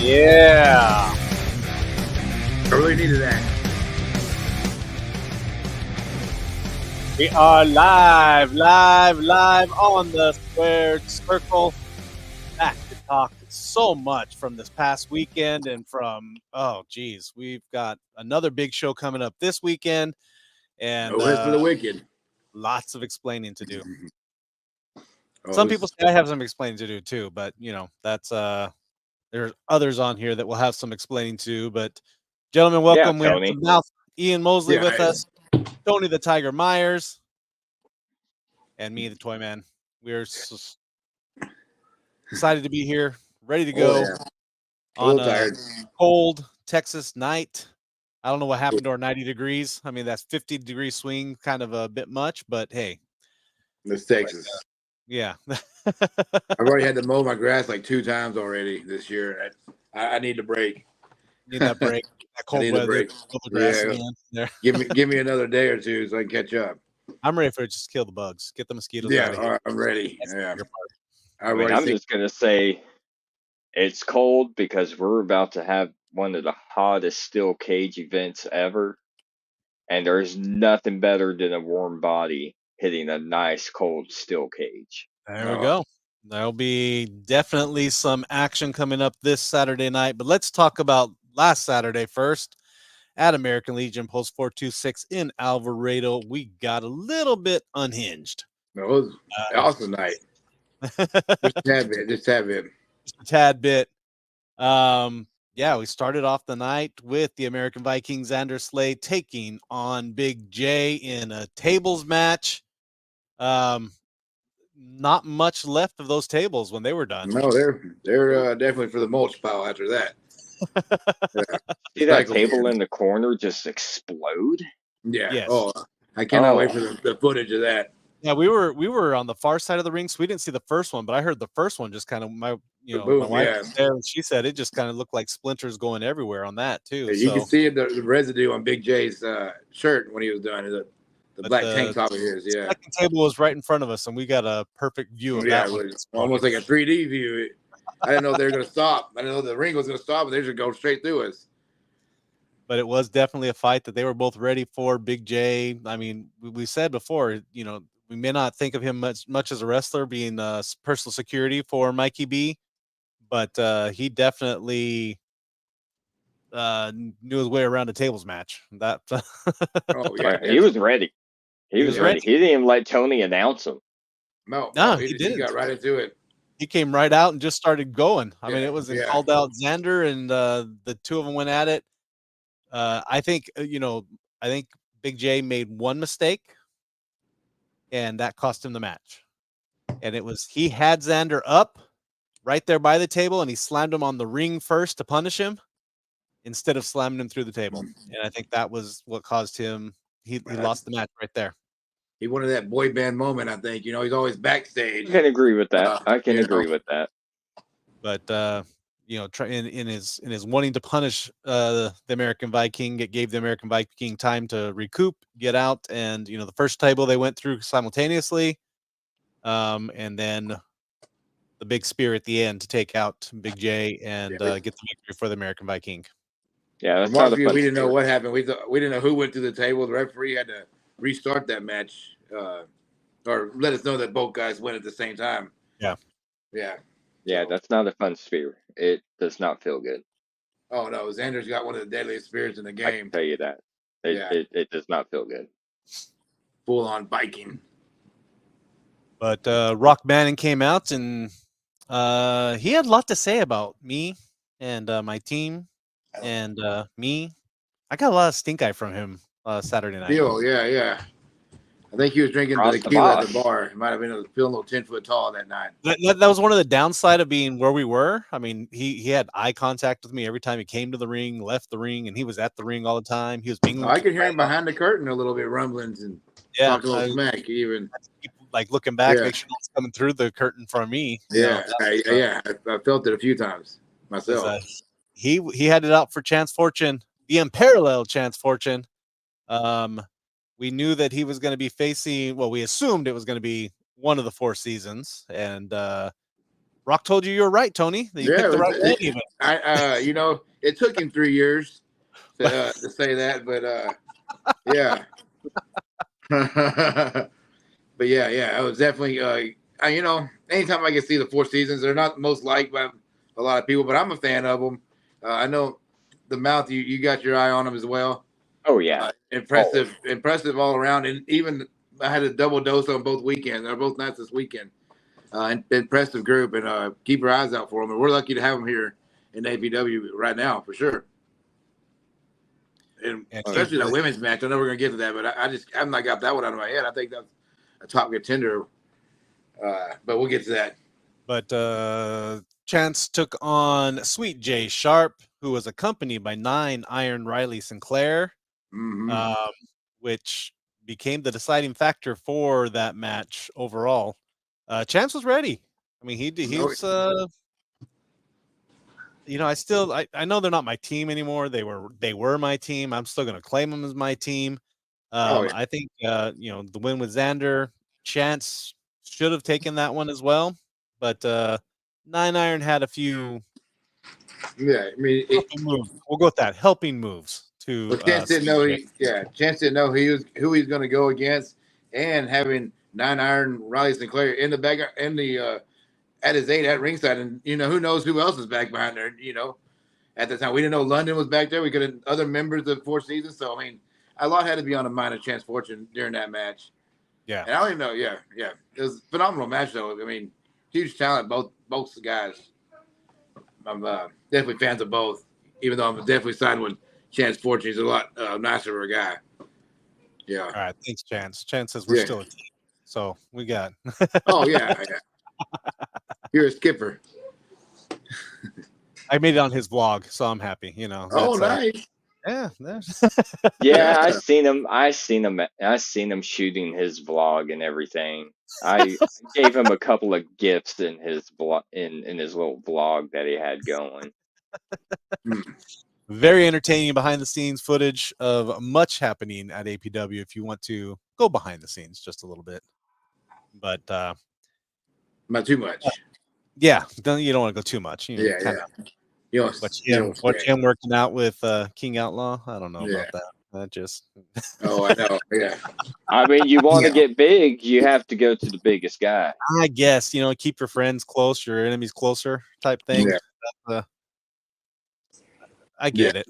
Yeah. I really needed that. We are live on the Squared Circle. Back to talk so much from this past weekend and from, we've got another big show coming up this weekend. And No rest for the wicked. Lots of explaining to do. Oh, Some people say I have some explaining to do too, but that's there's others on here that will have some explaining to do. But gentlemen, welcome. Yeah, we have Mouth Ian Mosley with us, Tony the Tiger Myers, and me, the Toy Man. We're excited to be here, ready to go on a cold Texas night. I don't know what happened to our 90 degrees. I mean, that's 50 degree swing, kind of a bit much, but hey. It's Texas. Yeah. I've already had to mow my grass like 2 times already this year. I need a break. Need that break. That cold weather. Yeah. Give me another day or two so I can catch up. I'm ready for it. Just kill the bugs. Get the mosquitoes out of here. I'm ready. I'm just going to say it's cold because we're about to have one of the hottest steel cage events ever. And there's nothing better than a warm body hitting a nice cold steel cage. There we go. There'll be definitely some action coming up this Saturday night. But let's talk about last Saturday first. At American Legion Post 426 in Alvarado, we got a little bit unhinged. It was an awesome night. Just a tad bit. We started off the night with the American Viking Xander Slade taking on Big J in a tables match. Not much left of those tables when they were done. No, they're definitely for the mulch pile after that. See that table in the corner just explode? Yeah. Yes. Oh, I cannot wait for the footage of that. Yeah, we were on the far side of the ring, so we didn't see the first one, but I heard the first one just kind of my wife was there, and she said it just kind of looked like splinters going everywhere on that too. Yeah, you can see the residue on Big J's shirt when he was done. The black tank top of his. Yeah. The second table was right in front of us, and we got a perfect view of that one. Almost like a 3D view. I didn't know they were going to stop. I didn't know the ring was going to stop, but they should go straight through us. But it was definitely a fight that they were both ready for. Big J, I mean, we said before, we may not think of him much as a wrestler, being personal security for Mikey B, but he definitely knew his way around a tables match. That he was ready. He was ready. He didn't even let Tony announce him. No, he didn't. He got right into it. He came right out and just started going. I mean, it was called out Xander, and the two of them went at it. I think Big J made one mistake, and that cost him the match. And it was he had Xander up right there by the table, and he slammed him on the ring first to punish him instead of slamming him through the table. And I think that was what caused him. He lost the match right there. He wanted that boy band moment, I think. He's always backstage. I can agree with that. I can agree with that. But in his wanting to punish the American Viking, it gave the American Viking time to recoup, get out, and the first table they went through simultaneously, and then the big spear at the end to take out Big J and get the victory for the American Viking. Yeah, that's not we didn't know what happened. We didn't know who went through the table. The referee had to restart that match, or let us know that both guys went at the same time. Yeah. That's not a fun spear. It does not feel good. Oh no, Xander's got one of the deadliest spears in the game. I can tell you that. It does not feel good. Full on Viking. But Rock Bannon came out, and he had a lot to say about me and my team and me. I got a lot of stink eye from him Saturday night. Yeah. I think he was drinking the tequila at the bar. He might have been feeling a little 10-foot tall that night. That was one of the downside of being where we were. I mean, he had eye contact with me every time he came to the ring, left the ring, and he was at the ring all the time. He was being. I could hear him behind the curtain a little bit, rumblings and talking a little smack. Even like looking back, make sure it's coming through the curtain from me. I felt it a few times myself. He had it out for Chance Fortune, the unparalleled Chance Fortune. We knew that he was going to be facing. Well, we assumed it was going to be one of the 4 seasons, and Rock told you were right, Tony. That you picked the right one. You know, it took him 3 years to say that, but yeah. But yeah, I was definitely you know, anytime I can see the 4 seasons, they're not most liked by a lot of people, but I'm a fan of them. I know the Mouth, you got your eye on them as well. Oh yeah, impressive all around, and even I had a double dose on both weekends or both nights this weekend. Impressive group, and keep your eyes out for them. And we're lucky to have them here in APW right now for sure. And especially that women's match. I know we're gonna get to that, but I've not got that one out of my head. I think that's a top contender. But we'll get to that. But Chance took on Sweet J Sharp, who was accompanied by 9 Iron Riley Sinclair, which became the deciding factor for that match overall. Chance was ready. I mean, he's you know, I know they're not my team anymore. They were my team. I'm still gonna claim them as my team. I think you know, the win with Xander, Chance should have taken that one as well, but 9 Iron had a few. Yeah, I mean, moves. We'll go with that. Helping moves to. But Chance didn't know. Chance didn't know who he was going to go against, and having 9 Iron Riley Sinclair in the back at his 8 at ringside, and you know, who knows who else is back behind there. You know, at the time we didn't know London was back there. We could have other members of 4 seasons. So I mean, a lot had to be on the mind of Chance Fortune during that match. Yeah, and I don't even know. Yeah, it was a phenomenal match though. I mean, huge talent both guys. I'm definitely fans of both, even though I'm definitely siding with Chance Fortune. He's a lot nicer of a guy. Yeah. All right. Thanks, Chance. Chance says we're still a team. So we got. Oh, yeah. You're a skipper. I made it on his vlog, so I'm happy. You know. Oh, nice. Yeah. Yeah, I seen him shooting his vlog and everything. I gave him a couple of gifts in his in his little vlog that he had going. Very entertaining behind the scenes footage of much happening at APW if you want to go behind the scenes just a little bit. But not too much. Yeah, you don't want to go too much. You know, watch him working out with King Outlaw. I don't know about that. That just I know. Yeah. I mean, you want to get big, you have to go to the biggest guy. I guess, you know, keep your friends close, your enemies closer type thing. Yeah. I get it.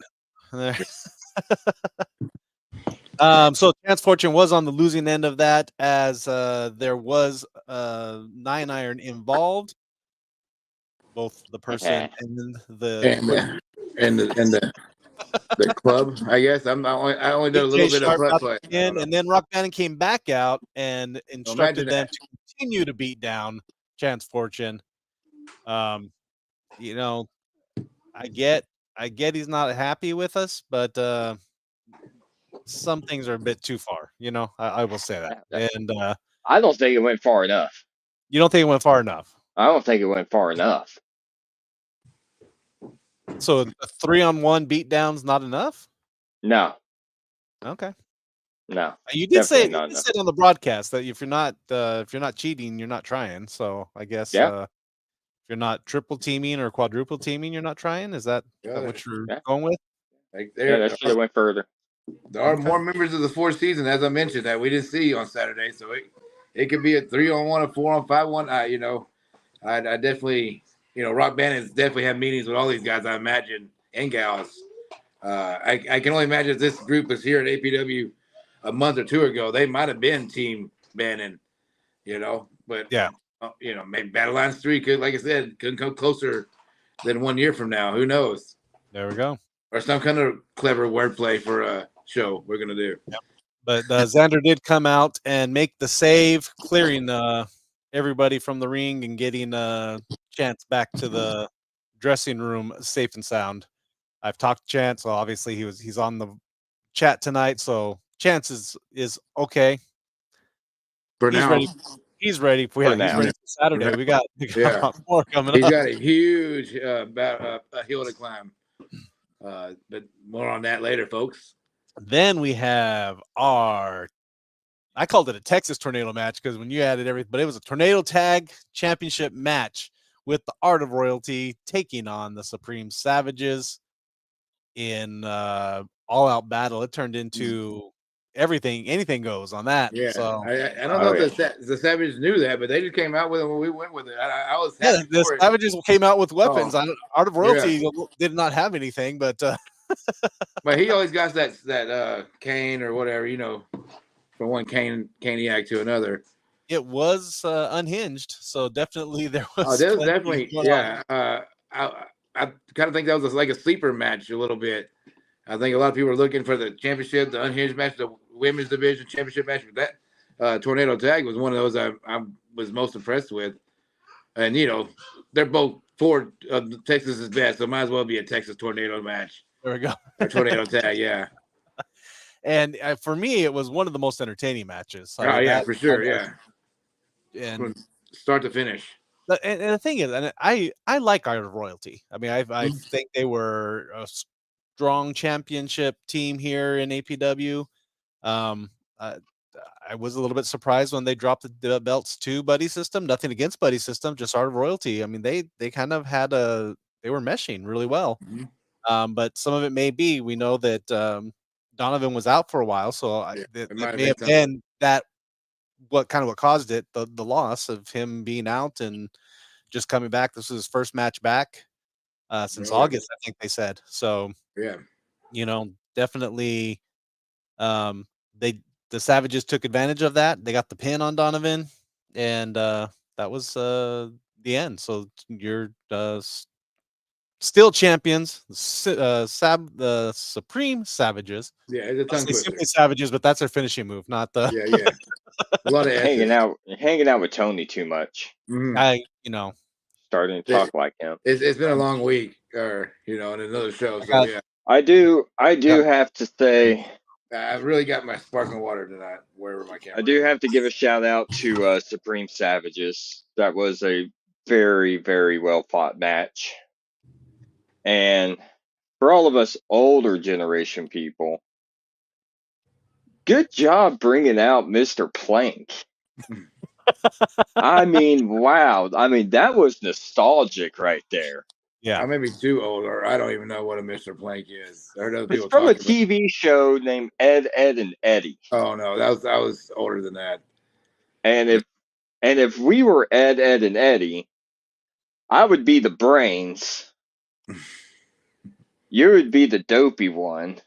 So Chance Fortune was on the losing end of that, as there was 9 Iron involved, both the person and the club. I guess I only did a little bit of club play. And then Rock Bannon came back out and instructed them to continue to beat down Chance Fortune. You know, I get he's not happy with us, but some things are a bit too far. You know, I will say that. And I don't think it went far enough. You don't think it went far enough? I don't think it went far enough. So a 3-on-1 beatdown's not enough? No. Okay. No. You did say on the broadcast that if you're not cheating, you're not trying. So I guess if you're not triple teaming or quadruple teaming, you're not trying. Is that what you're going with? That should have went further. There are more members of the 4 season, as I mentioned, that we didn't see on Saturday. So it could be a 3-on-1, a 4-on-5 one. You know, I definitely, you know, Rock Band has definitely had meetings with all these guys, I imagine, and gals. I can only imagine if this group was here at APW a month or 2 ago, they might have been Team Bannon, you know. But you know, maybe Battle Lines 3 could, like I said, couldn't come closer than 1 year from now. Who knows? There we go. Or some kind of clever wordplay for a show we're gonna do. Yep. But Xander did come out and make the save, clearing everybody from the ring and getting Chance back to the dressing room safe and sound. I've talked to Chance, so obviously he's on the chat tonight, so Chance is okay. For now. He's ready for Saturday. We got more coming up. He's got a huge hill to climb. But more on that later, folks. Then we have I called it a Texas tornado match because when you added everything, but it was a tornado tag championship match with the Art of Royalty taking on the Supreme Savages in all-out battle. It turned into anything goes on that. Yeah, so I don't know if the Savages knew that, but they just came out with it when we went with it. I was happy the for it. Savages came out with weapons. Oh, Art of Royalty did not have anything, but but he always got that cane or whatever, from one caniac to another. It was unhinged, so definitely there was. Oh, there was definitely, yeah. I kind of think that was like a sleeper match a little bit. I think a lot of people were looking for the championship, the unhinged match, the women's division championship match. But that tornado tag was one of those I was most impressed with. And they're both for Texas's best, so might as well be a Texas tornado match. There we go. Or tornado tag, yeah. And for me, it was one of the most entertaining matches. Yeah, for sure, yeah. And from start to finish. And the thing is, and I like Art of Royalty. I mean, I think they were a strong championship team here in APW. I was a little bit surprised when they dropped the belts to Buddy System. Nothing against Buddy System, just Art of Royalty. I mean, they kind of had they were meshing really well. But some of it may be, we know that Donovan was out for a while, so it may have been that what caused it, the loss of him being out and just coming back. This was his first match back since August, I think they said. So definitely the Savages took advantage of that. They got the pin on Donovan, and that was the end. So you're still champions, the Supreme Savages. Yeah, it's a tongue twister. Savages, but that's their finishing move, not the. Yeah. A lot of hanging out with Tony too much. Starting to talk like him. It's been a long week, or in another show. So yeah, I do have to say, I've really got my sparkling water tonight. Wherever my camera. I do have to give a shout out to Supreme Savages. That was a very, very well fought match. And for all of us older generation people, good job bringing out Mr. Plank. I mean, wow. I mean, that was nostalgic right there. Yeah. I may be too old, or I don't even know what a Mr. Plank is. I heard other people it's from a TV show named Ed, and Eddie. Oh no, I was older than that. And if we were Ed, and Eddie, I would be the brains. You would be the dopey one.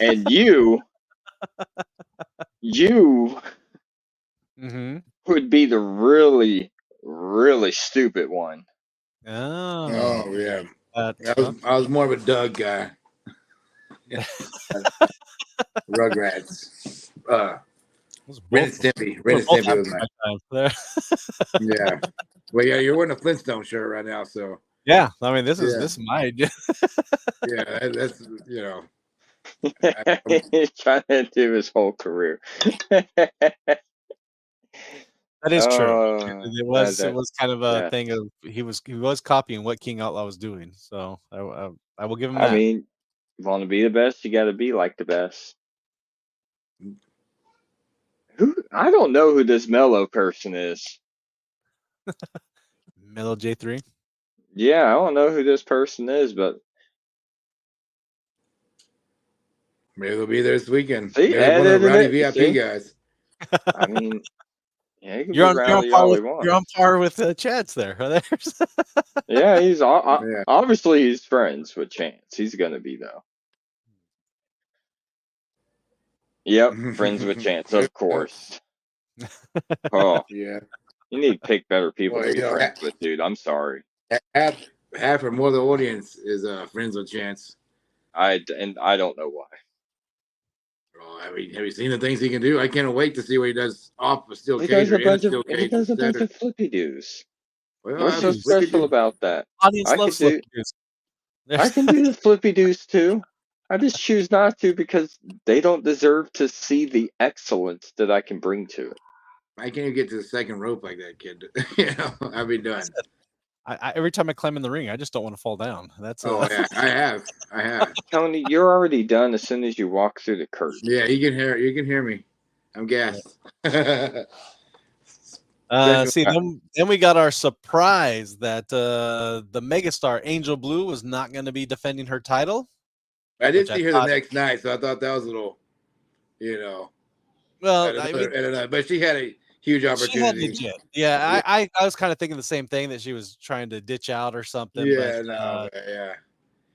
And you would be the really, really stupid one. Oh yeah. I was more of a Doug guy. Rugrats. Ren and Stimpy. Ren and Stimpy was my time. Yeah. Well, yeah, you're wearing a Flintstone shirt right now, so. Yeah, I mean, this is my. Yeah, that's He's trying to do his whole career. That is true. It was kind of a thing of he was copying what King Outlaw was doing. So I will give him that. I mean, you want to be the best, you got to be like the best. I don't know who this Mellow person is. Mellow J3. Yeah, I don't know who this person is, but maybe they'll be there this weekend. See, one of the rowdy VIP guys. I mean, yeah, you're on par with Chad's there. Yeah, he's obviously he's friends with Chance. He's gonna be though. Yep, friends with Chance, of course. Oh yeah, you need to pick better people to be friends with, dude. I'm sorry. Half or more of the audience is friends with Chance. I don't know why. Oh, have you seen the things he can do? I can't wait to see what he does off a steel cage. He does a bunch of flippy doos. Well, what's so special about that? Audience loves flippy doos. I can do the flippy doos too. I just choose not to because they don't deserve to see the excellence that I can bring to it. I can't even get to the second rope like that kid. I'll be done. Every time I climb in the ring, I just don't want to fall down. That's yeah, I have. Tony, you're already done as soon as you walk through the curtain. Yeah, you can hear me. I'm gassed. See, then we got our surprise that the megastar Angel Blue was not going to be defending her title. I did see her the next night, so I thought that was a little, well, but she had a huge opportunity. She had legit. Yeah, I was kind of thinking the same thing, that she was trying to ditch out or something. Yeah, but, yeah.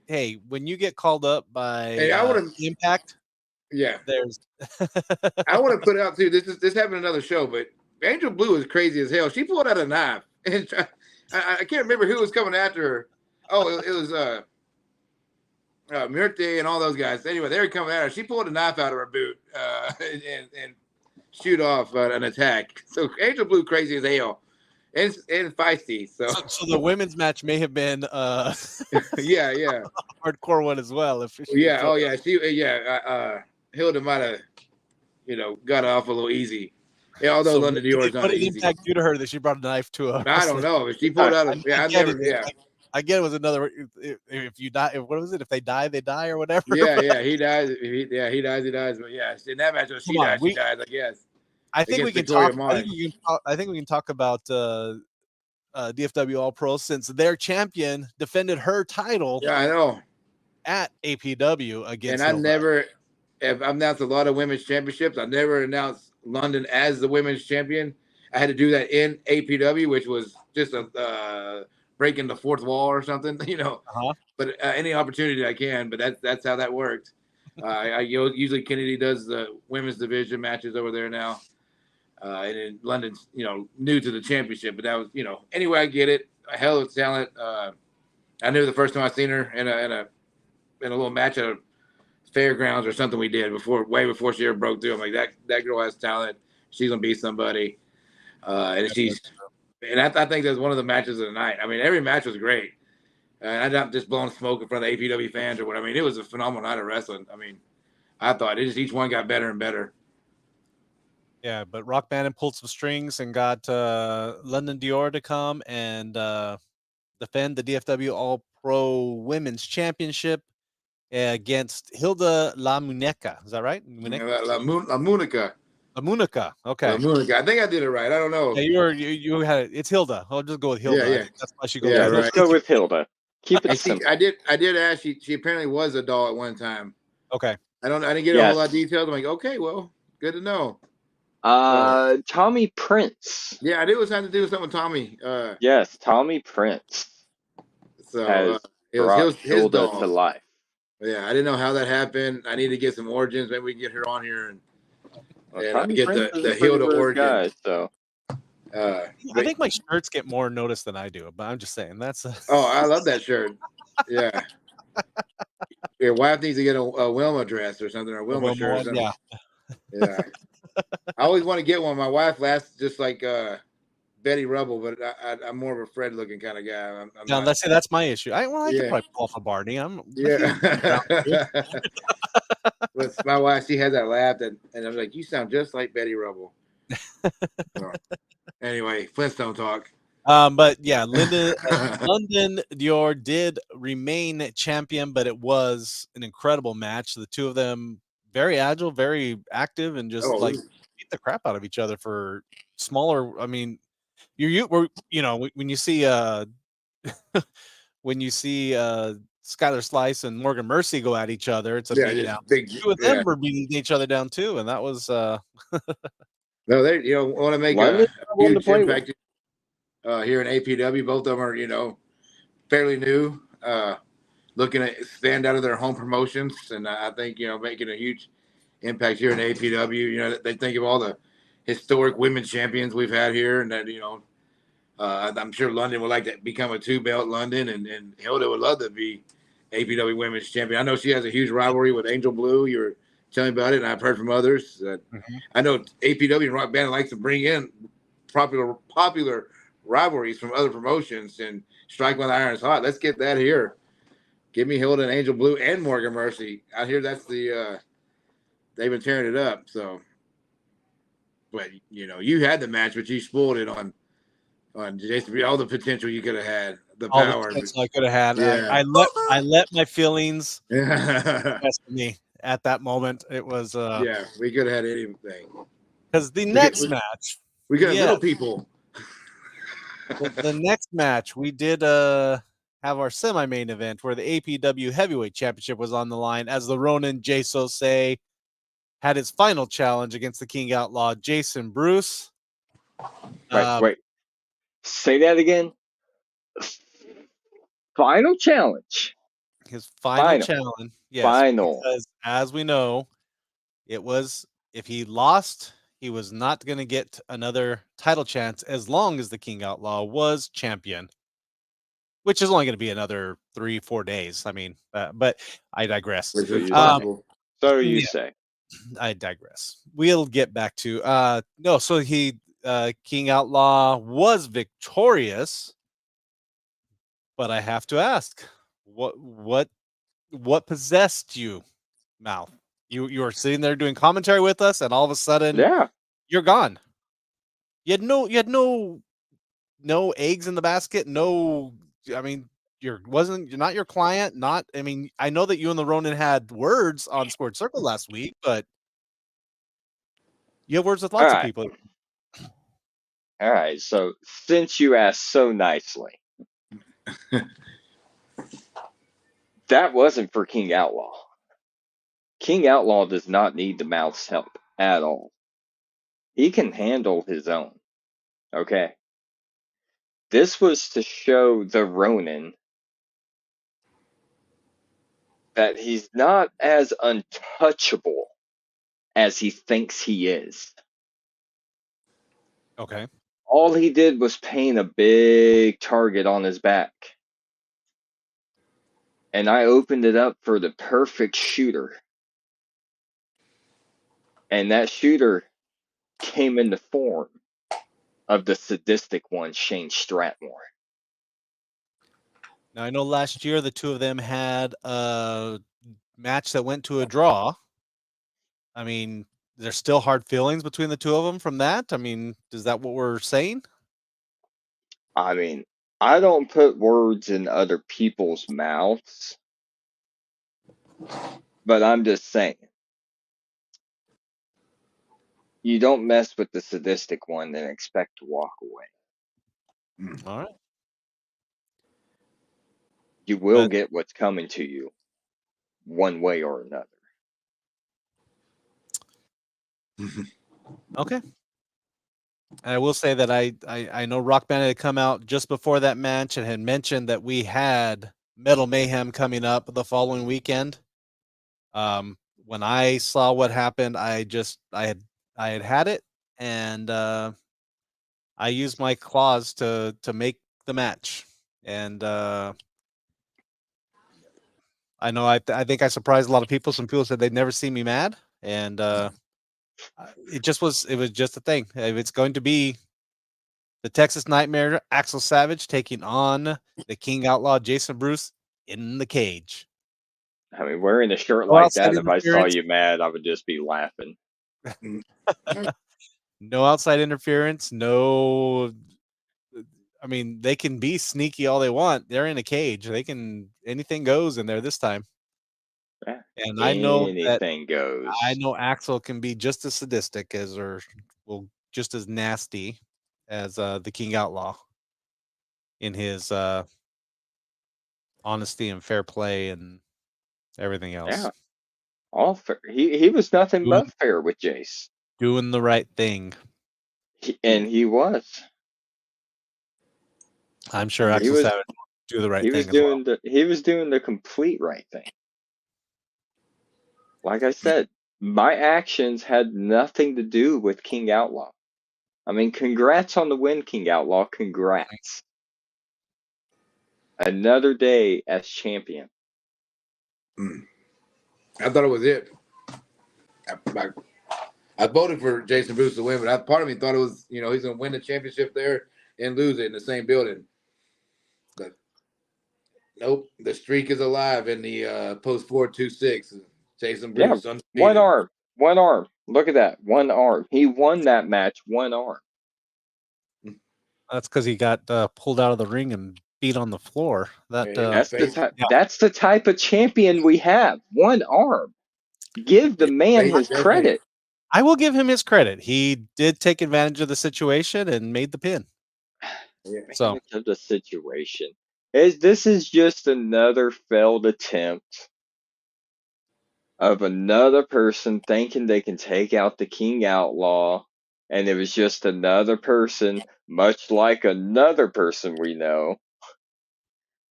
Hey, when you get called up by Impact, there's. I want to put out too. This happened in another show, but Angel Blue is crazy as hell. She pulled out a knife, and I can't remember who was coming after her. Oh, it was Myrte and all those guys. Anyway, they were coming at her. She pulled a knife out of her boot and shoot off an attack. So Angel Blue crazy as hell and feisty. So the women's match may have been yeah hardcore one as well. Hilda might have got off a little easy. Yeah, although London Dior is not easy. What did Impact do to her that she brought a knife to her? I don't know. She pulled out I get it was another. If you die, what was it? If they die, or whatever. Yeah, he dies. He dies. But yeah, in that match, she dies. I guess. I think we can talk. I think we can talk about DFW All Pro, since their champion defended her title. Yeah, I know. At APW against. And I've announced a lot of women's championships. I never announced London as the women's champion. I had to do that in APW, which was just a breaking the fourth wall or something, But any opportunity I can. But that's how that worked. Usually Kennedy does the women's division matches over there now, and in London's new to the championship. But that was anyway, I get it. A hell of a talent. I knew the first time I seen her in a little match at a fairgrounds or something we did way before she ever broke through. I'm like, that girl has talent. She's gonna be somebody. And I think that's one of the matches of the night. I mean, every match was great. And I'm not just blowing smoke in front of the APW fans or what. I mean, it was a phenomenal night of wrestling. I mean, I thought each one got better and better. Yeah, but Rock Bannon pulled some strings and got London Dior to come and defend the DFW All Pro Women's Championship against Hilda La Muñeca. Is that right? La Muñeca. Amunica. Okay. Amunica. I think I did it right. I don't know. Yeah, you had it. It's Hilda. I'll just go with Hilda. Yeah. That's why she goes. Yeah, let's go with Hilda. Keep it simple. I did ask. She apparently was a doll at one time. Okay. I didn't get a whole lot of details. I'm like, okay, well, good to know. Tommy Prince. Yeah, I knew it was having to do with something with Tommy. Yes, Tommy Prince. So it was his doll to life. Yeah, I didn't know how that happened. I need to get some origins. Maybe we can get her on here and get the Hilda origin. Guy, so. I think my shirts get more notice than I do, but I'm just saying that's. Oh, I love that shirt. Yeah. Your wife needs to get a Wilma dress or something, or Wilma shirt. Or something. Yeah. I always want to get one. My wife lasts just like Betty Rubble, but I'm more of a Fred looking kind of guy. Let's say that's my issue. I could probably pull off a Barney. But my wife, she has that laugh, and I'm like, you sound just like Betty Rubble. So, anyway, Flintstone talk. But yeah, London Dior did remain champion, but it was an incredible match. The two of them very agile, very active, and just beat the crap out of each other for smaller. I mean, when you see Skylar Slice and Morgan Mercy go at each other, it's a big down. Two of them were beating each other down too, and that was. No, they want to make a huge impact here in APW. Both of them are fairly new, looking to expand out of their home promotions, and I think making a huge impact here in APW. They think of all the historic women's champions we've had here, and that I'm sure London would like to become a 2-belt London, and Hilda would love to be APW women's champion. I know she has a huge rivalry with Angel Blue. You were telling me about it, and I've heard from others that I know APW and Rock Band likes to bring in popular rivalries from other promotions and strike while the iron's hot. Let's get that here. Give me Hilda and Angel Blue and Morgan Mercy. I hear that's they've been tearing it up. So, but you had the match, but you spoiled it on Jason. All the potential you could have had, the power I could have had. Yeah. I let my feelings best for me at that moment. It was we could have had anything. Because the next match, we got little people. The next match, we did have our semi-main event where the APW Heavyweight Championship was on the line as the Ronin Jay had his final challenge against the King Outlaw Jason Bruce. Wait. Say that again. Final challenge. His final challenge. Yes. Final. Because as we know, it was if he lost, he was not going to get another title chance as long as the King Outlaw was champion, which is only going to be another 3-4 days. I mean, but I digress. Which is possible. So you say. I digress. We'll get back to no. So he King Outlaw was victorious, but I have to ask, what possessed you, Mouth? You were sitting there doing commentary with us, and all of a sudden, you're gone. You had no eggs in the basket. No, I mean, you're not your client. Not, I mean, I know that you and the Ronin had words on Squared Circle last week, but you have words with lots of people. All right. So since you asked so nicely, that wasn't for King Outlaw. King Outlaw does not need the Mouth's help at all. He can handle his own. Okay. This was to show the Ronin that he's not as untouchable as he thinks he is. Okay. All he did was paint a big target on his back. And I opened it up for the perfect shooter. And that shooter came in the form of the sadistic one, Shane Stratmore. Now, I know last year the two of them had a match that went to a draw. I mean, there's still hard feelings between the two of them from that. I mean, is that what we're saying? I mean, I don't put words in other people's mouths, but I'm just saying. You don't mess with the sadistic one and expect to walk away. All right. You will get what's coming to you one way or another. Okay. And I will say that I know Rock Band had come out just before that match and had mentioned that we had Metal Mayhem coming up the following weekend. When I saw what happened, I had it, and I used my claws to make the match, and I know I think I surprised a lot of people. Some people said they'd never seen me mad, and it was just a thing. It's going to be the Texas Nightmare, Axel Savage taking on the King Outlaw, Jason Bruce, in the cage. I mean, wearing a shirt like that, if I saw you mad, I would just be laughing. No outside interference. No, I mean, they can be sneaky all they want. They're in a cage. Anything goes in there this time. Yeah, and I know anything goes. I know Axel can be just as sadistic just as nasty as the King Outlaw in his honesty and fair play and everything else. Yeah, all fair. He was nothing but fair with Jace. Doing the right thing. He was. I'm sure Axel Savage do the right thing. He was doing the complete right thing. Like I said, my actions had nothing to do with King Outlaw. I mean, congrats on the win, King Outlaw. Congrats. Another day as champion. I thought it was it. I voted for Jason Bruce to win, but part of me thought it was, he's going to win the championship there and lose it in the same building. But nope, the streak is alive in the post 426. Jason Bruce. Yeah, one arm. Look at that, one arm. He won that match, one arm. That's because he got pulled out of the ring and beat on the floor. That's the type of champion we have. One arm. Give the man his credit. I will give him his credit. He did take advantage of the situation and made the pin. So of the situation this is just another failed attempt of another person thinking they can take out the King Outlaw, and it was just another person, much like another person we know,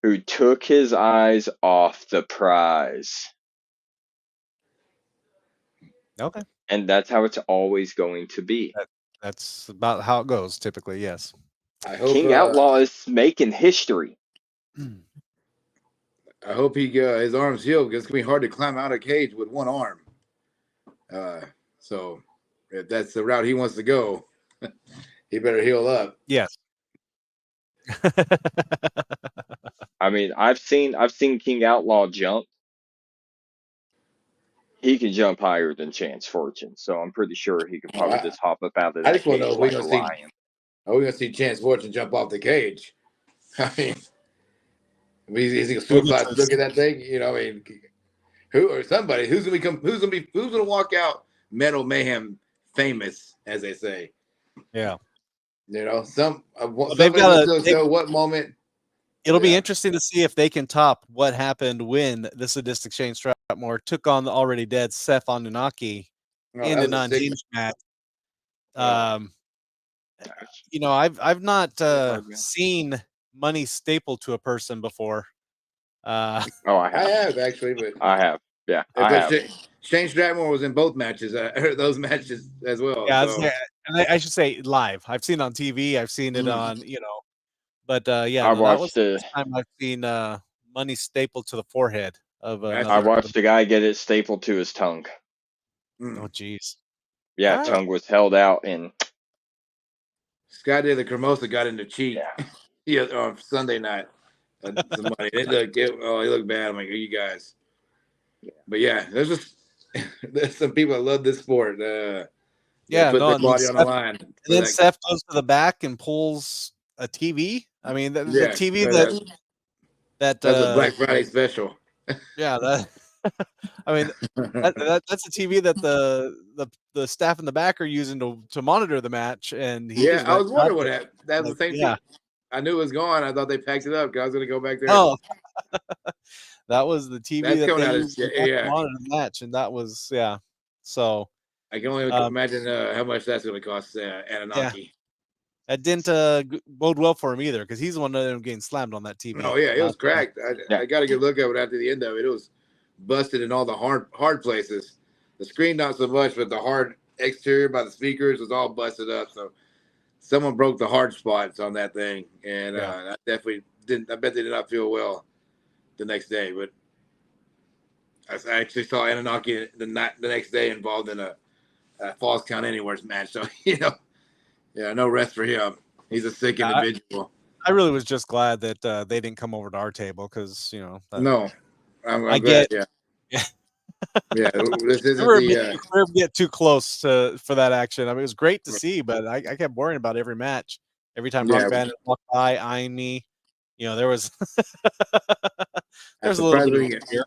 who took his eyes off the prize. okay, and that's how it's always going to be. That's about how it goes typically. Yes. I hope King Outlaw is making history. I hope his arm's healed because it's gonna be hard to climb out of a cage with one arm. So if that's the route he wants to go, he better heal up. Yes. I mean, I've seen King Outlaw jump. He can jump higher than Chance Fortune, so I'm pretty sure he could probably just hop up out of that cage like a lion. Are we gonna see Chance Fortune jump off the cage? I mean, is he gonna look at that thing? You know, I mean, who's gonna walk out Metal Mayhem famous, as they say? Yeah. You know, they've got to what moment. It'll be interesting to see if they can top what happened when the sadistic Shane Stratmore took on the already dead Seth Anunnaki in an Unhinged match. You know, I've not seen money stapled to a person before. I have actually, but I have. Yeah, I have. Shane Stratmore was in both matches, those matches as well. Yeah, so. And I should say live. I've seen it on TV. I've seen it on, but yeah, that was the first time I've seen money stapled to the forehead of. I watched the guy get it stapled to his tongue. Oh, jeez. Yeah, tongue was held out, and Scott De La Cremosa got into cheat. Yeah, on Sunday night. Some money. He looked bad. I'm like, you guys. But yeah, there's some people that love this sport. Put their body on the line. And then Seth goes to the back and pulls a TV. I mean, the TV that's a Black Friday special. Yeah, that. I mean, that's a TV that the staff in the back are using to monitor the match, and I was wondering what that was the same thing. I knew it was gone. I thought they packed it up because I was going to go back there. Oh, that was the TV that they used to monitor the match, and that was So I can only imagine how much that's going to cost Anunnaki. That didn't bode well for him either, because he's the one that ended up getting slammed on that TV. Oh yeah, it was cracked. I got a good look at it after the end of it. It was busted in all the hard places. The screen not so much, but the hard exterior by the speakers was all busted up. So someone broke the hard spots on that thing, and I definitely didn't. I bet they did not feel well the next day. But I actually saw Anunnaki the next day involved in a Falls Count Anywhere's match. So no rest for him. He's a sick individual. I really was just glad that they didn't come over to our table because no, I'm glad. Yeah. This isn't never get too close for that action. I mean, it was great to see, but I kept worrying about every match. Every time Rock Band walked by, eyeing me, there was there's a little bit of fear.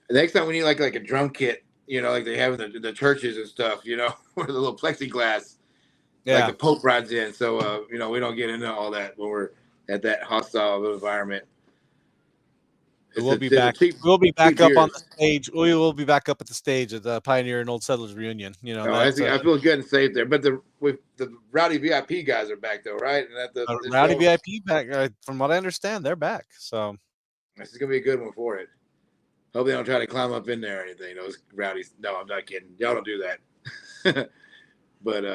The next time we need like a drum kit, like they have in the churches and stuff, with the little plexiglass, like the Pope rides in. So we don't get into all that when we're at that hostile environment. We'll be back. We'll be back up on the stage. We will be back up at the stage at the Pioneer and Old Settlers reunion. I feel good and safe there. But the Rowdy VIP guys are back though, right? And Rowdy VIP back. From what I understand, they're back. So this is gonna be a good one for it. Hope they don't try to climb up in there or anything. Those rowdies. No, I'm not kidding. Y'all don't do that. But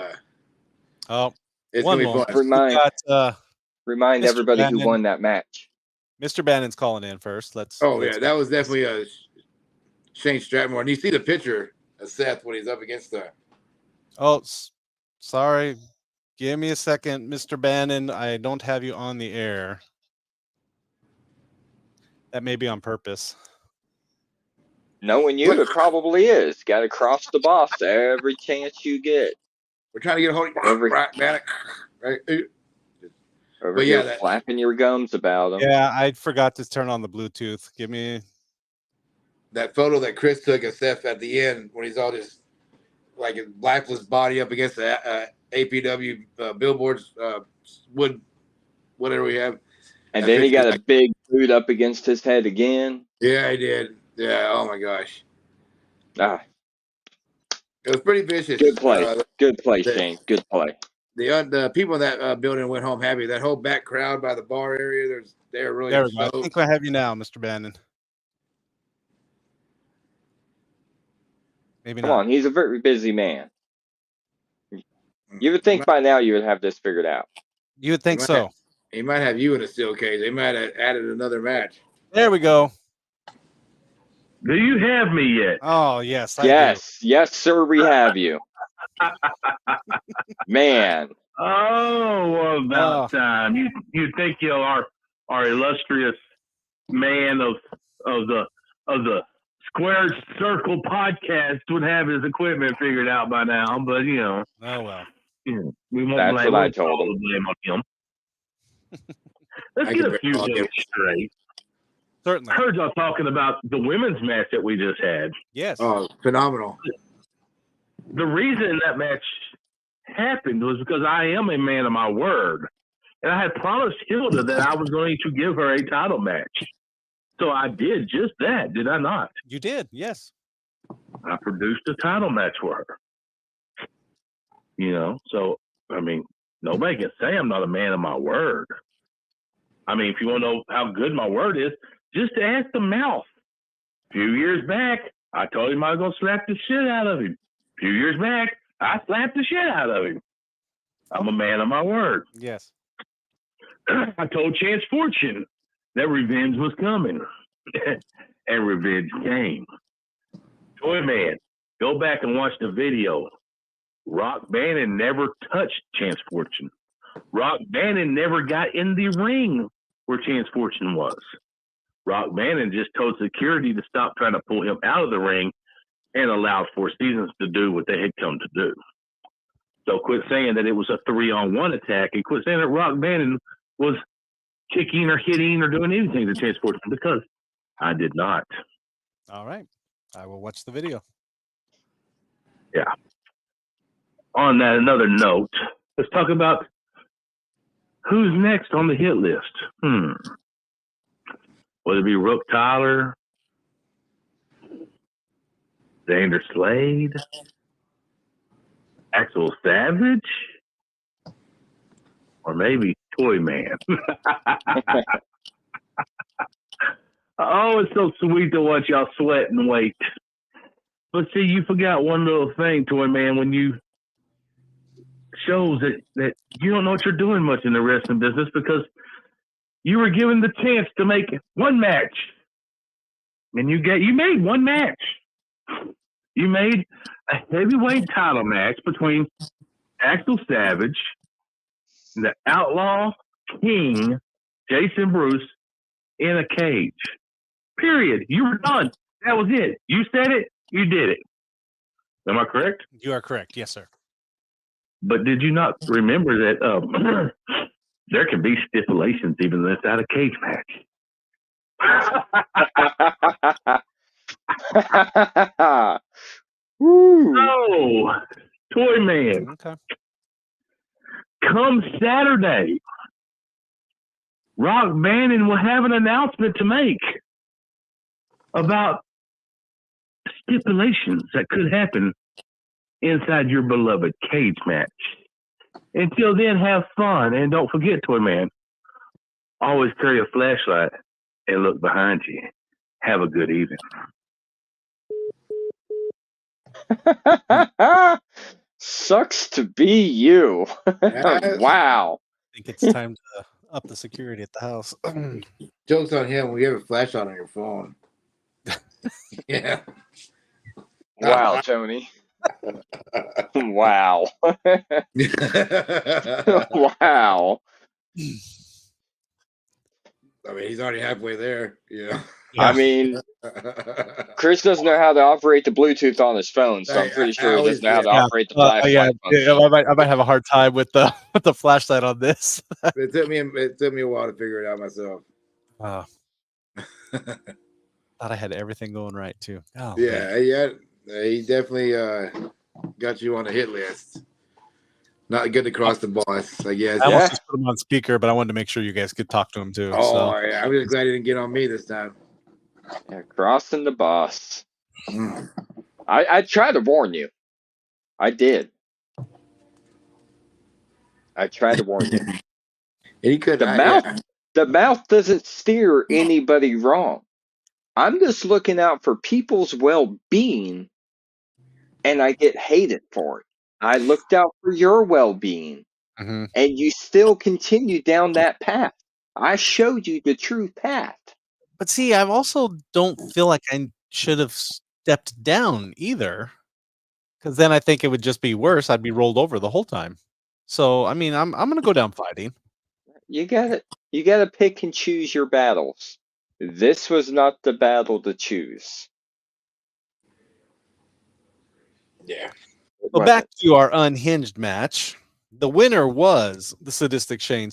it's gonna be fun. Remind everybody who won that match. Mr. Bannon's calling in first. Let's that was definitely a Shane Stratmore. And you see the picture of Seth when he's up against the. Oh, sorry. Give me a second, Mr. Bannon. I don't have you on the air. That may be on purpose. Knowing you, it probably is. Got to cross the boss every chance you get. We're trying to get a hold of Bannon. Right. Over here flapping your gums about them. Yeah, I forgot to turn on the Bluetooth. Give me that photo that Chris took of Seth at the end when he's all just like his lifeless body up against the APW billboards wood whatever we have. And then he got a big boot up against his head again. Yeah, he did. Yeah. Oh my gosh. Ah, it was pretty vicious. Good play. Good play, Shane. Good play. The people in that building went home happy. That whole back crowd by the bar area, they're really there we go. I think I have you now, Mr. Bannon. Maybe not. Come on, he's a very busy man. You would think by now you would have this figured out. You would think so. He might have you in a steel cage. They might have added another match. There we go. Do you have me yet? Oh, yes. Yes, sir, we have you. Man. Oh, well, about time. You think our illustrious man of the Square Circle podcast would have his equipment figured out by now, but Oh well. We won't That's blame what I told him. Blame on him. Let's get a few things straight. Certainly. I heard y'all talking about the women's match that we just had. Yes. Oh, phenomenal. The reason that match happened was because I am a man of my word. And I had promised Hilda that I was going to give her a title match. So I did just that, did I not? You did, yes. I produced a title match for her. So, I mean, nobody can say I'm not a man of my word. I mean, if you want to know how good my word is, just ask the Mouth. A few years back, I told him I was going to slap the shit out of him. A few years back, I slapped the shit out of him. I'm a man of my word. Yes. I told Chance Fortune that revenge was coming. And revenge came. Toy Man, go back and watch the video. Rock Bannon never touched Chance Fortune. Rock Bannon never got in the ring where Chance Fortune was. Rock Bannon just told security to stop trying to pull him out of the ring and allowed Four Seasons to do what they had come to do. So quit saying that it was a 3-on-1 attack and quit saying that Rock Bannon was kicking or hitting or doing anything to Chance Fortune, because I did not. All right. I will watch the video. Yeah. On that, another note, let's talk about who's next on the hit list. Would it be Rook Tyler, Xander Slade, Axel Savage, or maybe Toy Man? Oh, it's so sweet to watch y'all sweat and wait. But see, you forgot one little thing, Toy Man, when you shows that you don't know what you're doing much in the wrestling business, because you were given the chance to make one match. And you made one match. You made a heavyweight title match between Axel Savage and the Outlaw King, Jason Bruce, in a cage. Period. You were done. That was it. You said it. You did it. Am I correct? You are correct. Yes, sir. But did you not remember that there can be stipulations even inside a cage match? Oh, Toy Man. Okay. Come Saturday, Rock Bannon will have an announcement to make about stipulations that could happen inside your beloved cage match. Until then, have fun. And don't forget, Toy Man, always carry a flashlight and look behind you. Have a good evening. Sucks to be you. Wow. I think it's time to up the security at the house. Joke's on him. We have a flashlight on your phone. Yeah. Wow, Tony. Wow. Wow. I mean, he's already halfway there. Yeah. I mean, Chris doesn't know how to operate the Bluetooth on his phone, so I'm pretty sure he doesn't know how to operate the flashlight. I might have a hard time with the flashlight on this. It took me a while to figure it out myself. Thought I had everything going right too. Oh, yeah, he definitely got you on the hit list. Not good to cross the boss, I guess. I almost just put him on speaker, but I wanted to make sure you guys could talk to him too. Oh, yeah. I'm just glad he didn't get on me this time. Yeah, crossing the boss. I tried to warn you. I did. I tried to warn you. He could. The mouth doesn't steer anybody wrong. I'm just looking out for people's well-being, and I get hated for it. I looked out for your well-being, and you still continue down that path. I showed you the true path. But see, I also don't feel like I should have stepped down either, because then I think it would just be worse. I'd be rolled over the whole time. So, I mean, I'm going to go down fighting. You gotta pick and choose your battles. This was not the battle to choose. Yeah. Well, back to our unhinged match. The winner was the sadistic Shane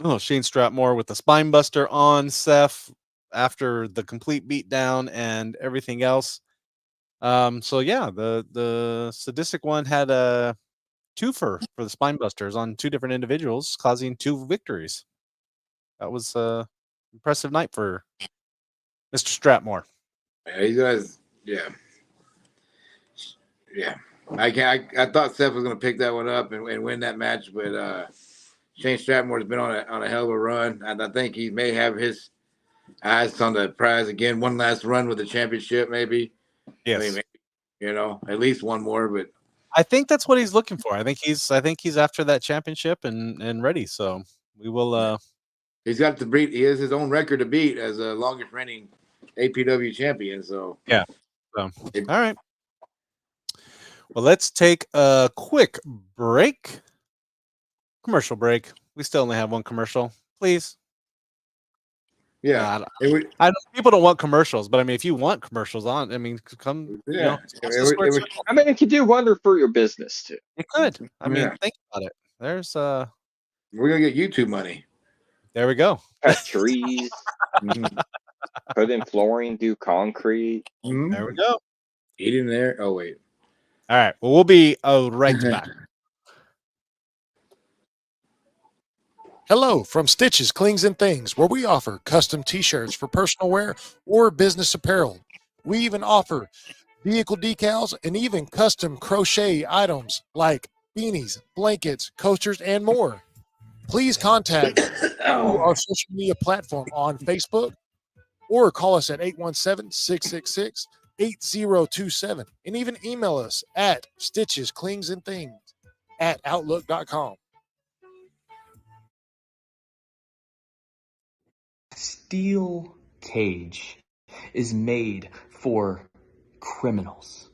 Stratmore with the spine buster on Seth after the complete beatdown and everything else. So yeah, the sadistic one had a twofer for the spine busters on two different individuals, causing 2 victories. That was a impressive night for Mr. Stratmore. Yeah, you guys, yeah. I thought Seth was going to pick that one up and win that match, but Shane Stratmore's been on a hell of a run, and I think he may have his eyes on the prize again. One last run with the championship, maybe. Yes. I mean, maybe, at least one more, but I think that's what he's looking for. I think he's after that championship and ready. So we will. He's got to beat. He has his own record to beat as a longest reigning APW champion. So yeah. So all right. Well, let's take a quick break. Commercial break. We still only have one commercial, please. Yeah, people don't want commercials, but I mean, if you want commercials on, I mean, come. Yeah, I mean, it could do wonder for your business too. It could. I mean, think about it. There's we're gonna get YouTube money. There we go. Cut trees, put in flooring, do concrete. There we go. Eat in there. Oh wait. All right. Well, we'll be right back. Hello from Stitches, Clings, and Things, where we offer custom t-shirts for personal wear or business apparel. We even offer vehicle decals and even custom crochet items like beanies, blankets, coasters, and more. Please contact our social media platform on Facebook or call us at 817-666-8027 and even email us at stitchesclingsandthings@outlook.com. Steel cage is made for criminals.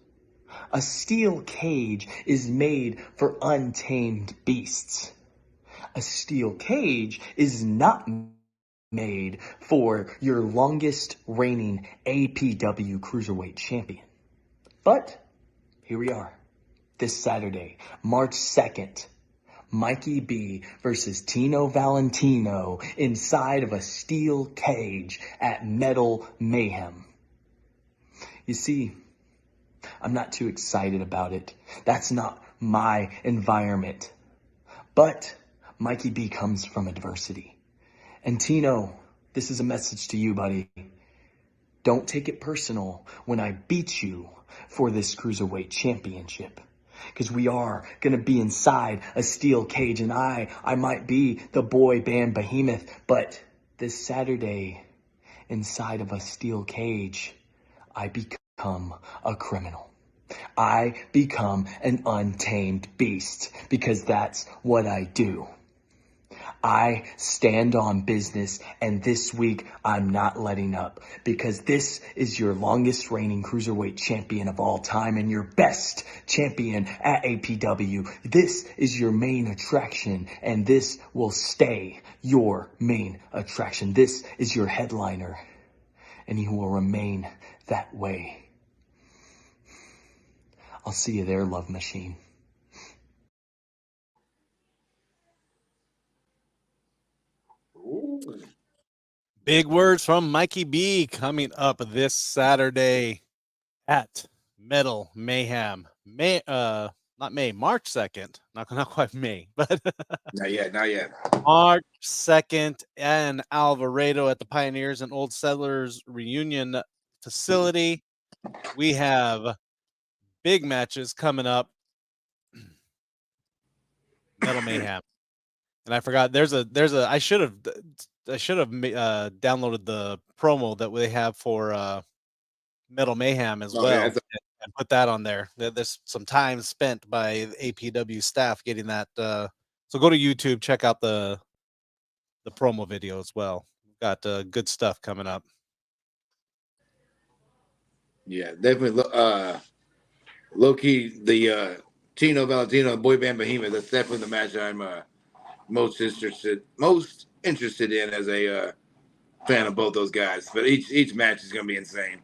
A steel cage is made for untamed beasts. A steel cage is not made for your longest reigning APW Cruiserweight champion. But here we are, this Saturday, March 2nd. Mikey B versus Tino Valentino inside of a steel cage at Metal Mayhem. You see, I'm not too excited about it. That's not my environment. But Mikey B comes from adversity. And Tino, this is a message to you, buddy. Don't take it personal when I beat you for this Cruiserweight Championship. Because we are going to be inside a steel cage, and I might be the boy band behemoth, but this Saturday, inside of a steel cage, I become a criminal. I become an untamed beast, because that's what I do. I stand on business, and this week I'm not letting up, because this is your longest reigning Cruiserweight champion of all time and your best champion at APW. This is your main attraction, and this will stay your main attraction. This is your headliner, and he will remain that way. I'll see you there, Love Machine. Big words from Mikey B coming up this Saturday at Metal Mayhem. Not not May, March 2nd. Not quite May, but not yet. March 2nd and Alvarado at the Pioneers and Old Settlers Reunion facility. We have big matches coming up. Metal Mayhem. And I forgot there's a I should have downloaded the promo that they have for Metal Mayhem as well and put that on there. There's some time spent by APW staff getting that. So go to YouTube, check out the promo video as well. Got good stuff coming up. Yeah, definitely. Low key, the Tino Valentino boy band Behemoth. That's definitely the match I'm most interested in as a fan of both those guys. But each match is going to be insane.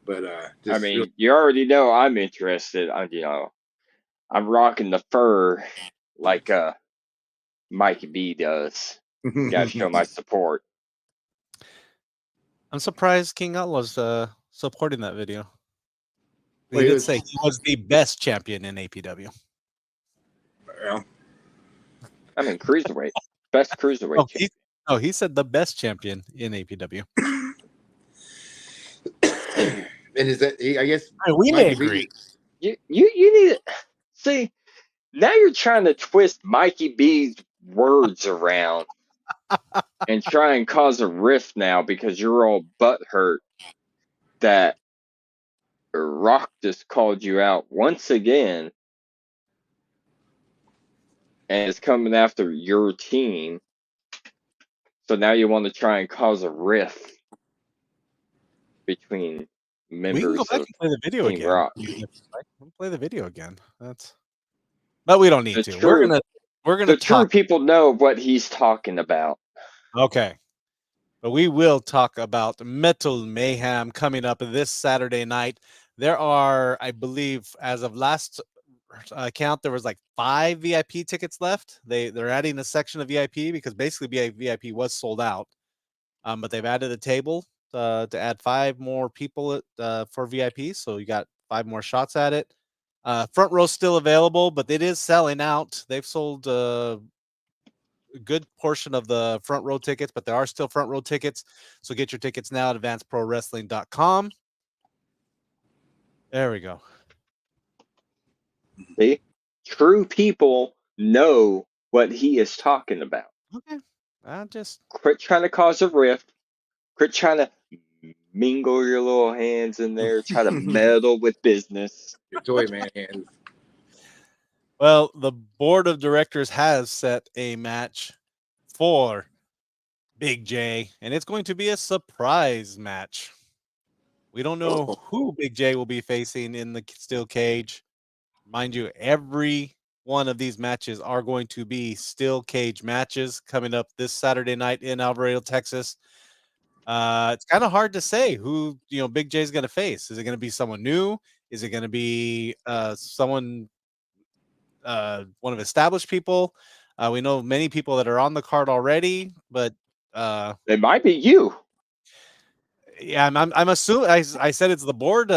But I mean, you already know I'm interested. I'm rocking the fur like Mikey B does. Got to show my support. I'm surprised King Outlaw's supporting that video. He did say he was the best champion in APW. Well, I mean, cruiserweight, best cruiserweight. He said the best champion in APW. And is that? I guess we may agree. You need to see. Now you're trying to twist Mikey B's words around and try and cause a rift now because you're all butthurt that Rock just called you out once again and is coming after your team. So now you want to try and cause a rift between members. We can go back and play the video Team again. Rock. We'll play the video again. But we don't need to. We're gonna the true people know what he's talking about. Okay. But we will talk about Metal Mayhem coming up this Saturday night. There are, I believe, as of last count, there was like 5 VIP tickets left. They're adding a section of VIP because basically VIP was sold out. But they've added a table to add 5 more people for VIP. So you got 5 more shots at it. Front row still available, but it is selling out. They've sold a good portion of the front row tickets, but there are still front row tickets. So get your tickets now at advancedprowrestling.com. There we go. See? True people know what he is talking about. Okay. Quit trying to cause a rift. Quit trying to mingle your little hands in there. Try to meddle with business. Your toy man hands. Well, the board of directors has set a match for Big J, and it's going to be a surprise match. We don't know who Big J will be facing in the steel cage. Mind you, every one of these matches are going to be steel cage matches coming up this Saturday night in Alvarado, Texas. It's kind of hard to say who Big J is going to face. Is it going to be someone new? Is it going to be someone, one of established people? We know many people that are on the card already, but it might be you. Yeah, I'm assuming. I said it's the board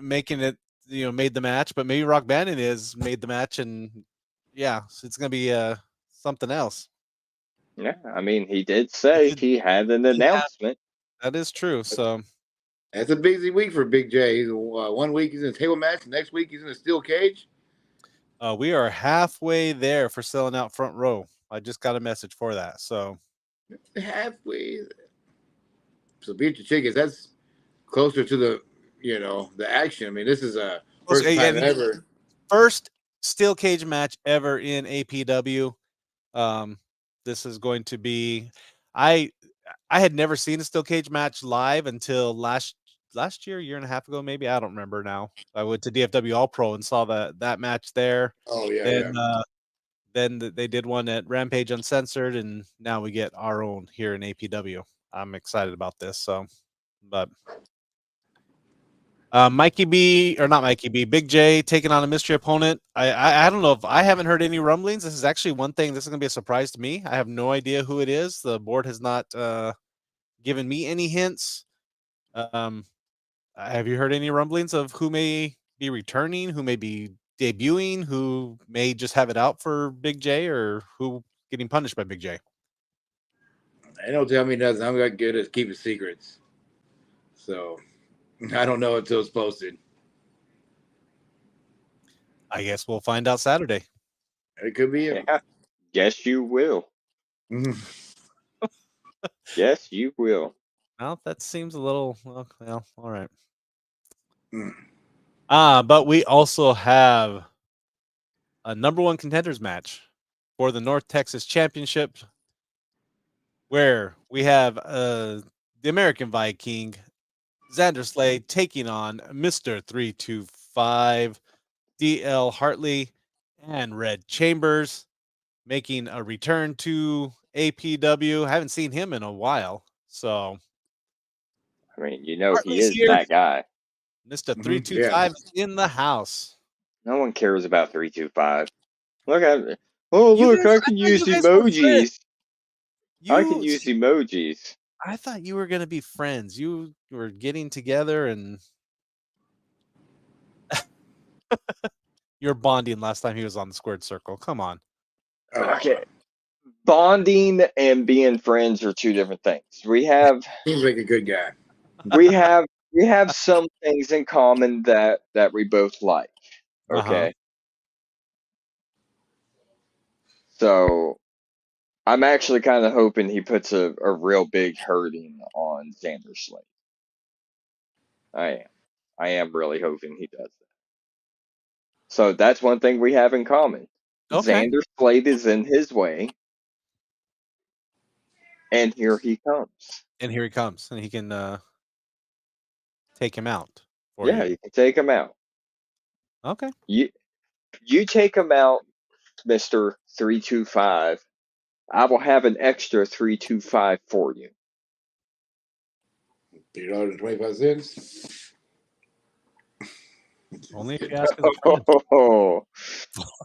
making it. Made the match, but maybe Rock Bandit made the match, and yeah, so it's gonna be something else. Yeah, I mean, he did say he had an announcement. That is true. So that's a busy week for Big J. He's, 1 week he's in a table match, the next week he's in a steel cage. We are halfway there for selling out front row. I just got a message for that. So halfway. So beat your chickens. That's closer to the the action. I mean, this is a first time ever. First steel cage match ever in APW. This is going to be. I had never seen a steel cage match live until last year and a half ago, maybe. I don't remember now. I went to DFW All Pro and saw that match there. Oh yeah. Then they did one at Rampage Uncensored, and now we get our own here in APW. I'm excited about this. So, but Mikey B, or not Mikey B, Big J taking on a mystery opponent. I don't know if I haven't heard any rumblings. This is actually one thing. This is going to be a surprise to me. I have no idea who it is. The board has not given me any hints. Have you heard any rumblings of who may be returning, who may be debuting, who may just have it out for Big J, or who getting punished by Big J? They don't tell me nothing. I'm not good at keeping secrets. So I don't know until it's posted. I guess we'll find out Saturday. It could be him. Yeah. Yes, you will. Yes, you will. Well, that seems a little well. All right. Mm. But we also have a number one contenders match for the North Texas Championship, where we have the American Viking, Xander Slade, taking on Mr. 325, DL Hartley, and Red Chambers, making a return to APW. I haven't seen him in a while, so I mean, you know, he Hartley's is here. that guy. Mr. 325 is in the house. No one cares about 325. Look at it. Oh, You look, guys- I I can thought use you guys were friends. emojis. I You can use emojis. I thought you were gonna be friends. You were getting together and you're bonding last time he was on the squared circle. Come on. Okay. Bonding and being friends are two different things. We have Seems like a good guy. we have some things in common that we both like. Okay. So I'm actually kind of hoping he puts a real big hurting on Xander Slade. I am really hoping he does that. So that's one thing we have in common. Okay. Xander Slade is in his way. And here he comes. And here he comes. And he can take him out for Yeah, you. you can take him out. Okay. You take him out, Mr. 325. I will have an extra 325 for you. $3.25. Only if you ask as a friend.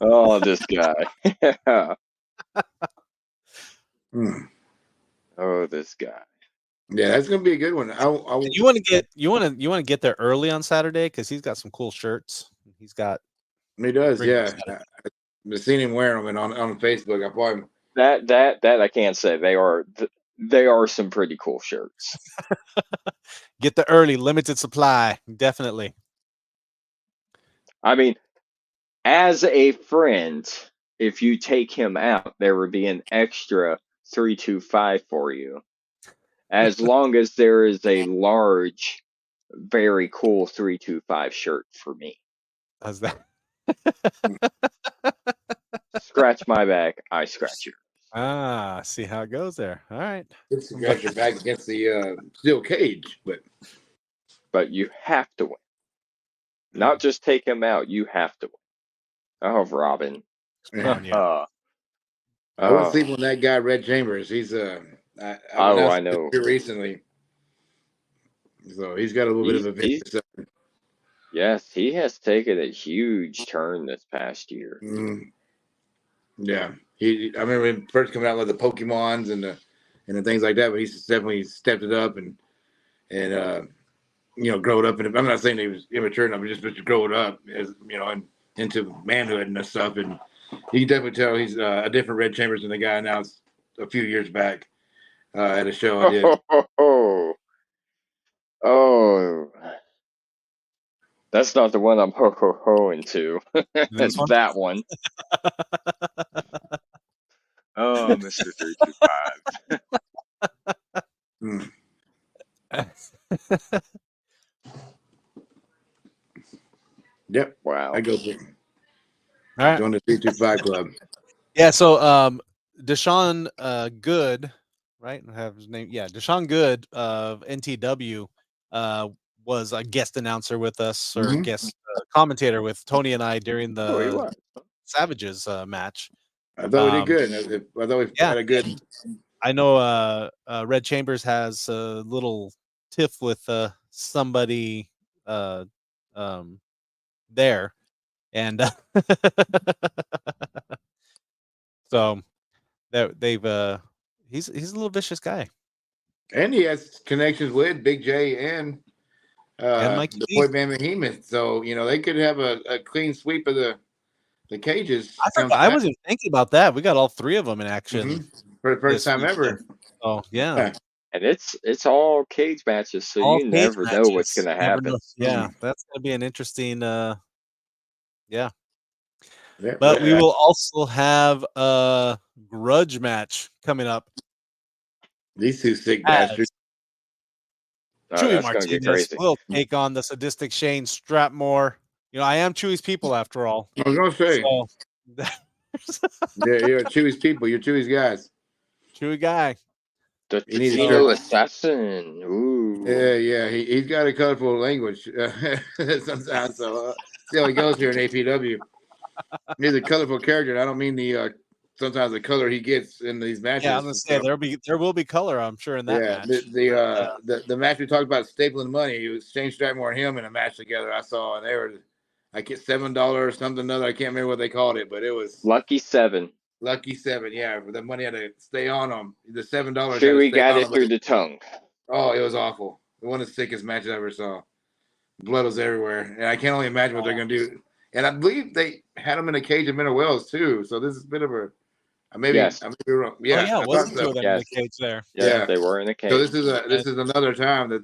Oh, this guy. Yeah. Oh, this guy. Yeah, that's gonna be a good one. You want to get there early on Saturday because he's got some cool shirts. He's got. He does, yeah. I've seen him wearing them on Facebook. I bought him. That I can't say. They are some pretty cool shirts. Get the early, limited supply, definitely. I mean, as a friend, if you take him out, there would be an extra 325 for you. As long as there is a large, very cool 325 shirt for me. How's that? Scratch my back, I scratch yours. See how it goes there. All right. Scratch your back against the steel cage, but you have to win. Not just take him out, you have to win. Oh, Robin. I wouldn't sleep on that guy, Red Chambers. He's I know. Recently, so he's got a little bit of a bit. Yes, he has taken a huge turn this past year. Yeah, I remember him first coming out with the Pokemons and the things like that, but he's definitely stepped it up and grown up. And I'm not saying he was immature enough, but just growing up as and into manhood and stuff. And you can definitely tell he's a different Red Chambers than the guy announced a few years back at a show I did. Oh. That's not the one I'm ho-ho-hoing to. That's that one. Oh, Mr. 325. Yep. Wow. I go for it. All right. Join the 325 club. Yeah, so Deshaun Good, right? I have his name. Yeah, Deshaun Good of NTW was a guest announcer with us, or guest commentator with Tony and I during the Savages match. I thought we did good. I thought we had a good. I know Red Chambers has a little tiff with somebody there, and so that they've he's a little vicious guy, and he has connections with Big J and the Boy Band Behemoth. So they could have a clean sweep of the cages. I wasn't thinking about that. We got all three of them in action for the first time ever. Oh yeah. And it's all cage matches, so all you never know what's going to happen. Yeah, that's going to be an interesting. Yeah. Yeah, but we will also have a grudge match coming up. These two sick bastards. Chewy Martinez will take on the sadistic Shane Strapmore. I am Chewy's people after all. I was gonna say. Yeah, you're Chewy's people. You're Chewy's guys. Chewy guy. The Tito Assassin. Ooh. Yeah. He's got a colorful language sometimes. So see how he goes here in APW. He's a colorful character. And I don't mean the sometimes the color he gets in these matches. Yeah, I'm gonna say there will be color, I'm sure, in that match. The match we talked about, Stapling Money, it was Shane Strapmore and him in a match together. I saw, and they were like $7 or something other. I can't remember what they called it, but it was Lucky 7. Lucky 7, yeah. The money had to stay on them. The $7. Sure, we got it through the tongue. Oh, it was awful. One of the sickest matches I ever saw. Blood was everywhere, and I can only imagine what they're gonna do. And I believe they had him in a cage at Mineral Wells too. So this is a bit of a maybe. Yes. I may be wrong. Yeah, wasn't so. In the cage there. Yeah, they were in a cage. So this is another time that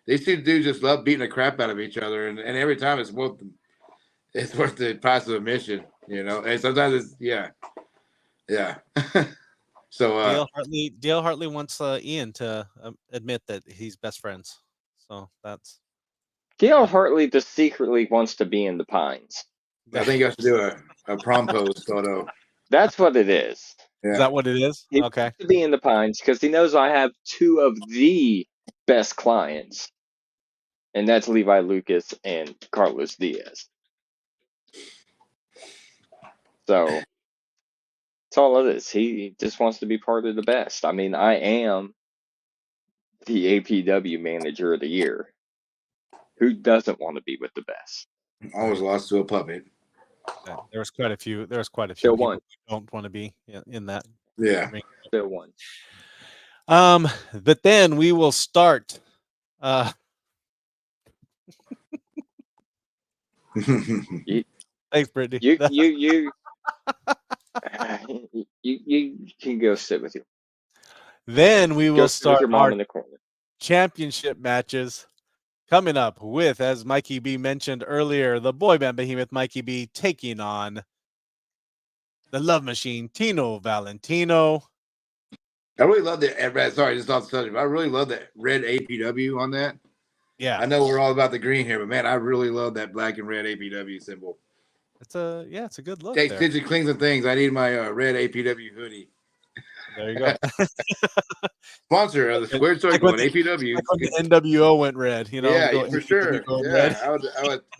these two dudes just love beating the crap out of each other, and every time it's worth the price of admission, And sometimes it's So Dale Hartley wants Ian to admit that he's best friends. So that's Dale Hartley just secretly wants to be in the Pines. I think you have to do a prom pose photo. That's what it is. Yeah. Is that what it is? He okay. wants to be in the Pines because he knows I have two of the best clients, and that's Levi Lucas and Carlos Diaz. So that's all it is. He just wants to be part of the best. I mean, I am the APW manager of the year. Who doesn't want to be with the best? Always lost to a puppet. There was quite a few. Still people one. who don't want to be in that. Yeah. Still one. But then we will start. Thanks, Brittany. You can go sit with you. Then we will start your mom in the corner. Championship matches coming up with, as Mikey B mentioned earlier, the boy band behemoth Mikey B taking on the Love Machine Tino Valentino. I really love that. Sorry, just off the subject. I really love that red APW on that. Yeah, I know we're all about the green here, but man, I really love that black and red APW symbol. It's a good look. Hey, Stitch and Cleans and Things. I need my red APW hoodie. There you go. Sponsor of the Squared Circle and APW. Like when the NWO went red, Yeah, for sure. Yeah, red. I would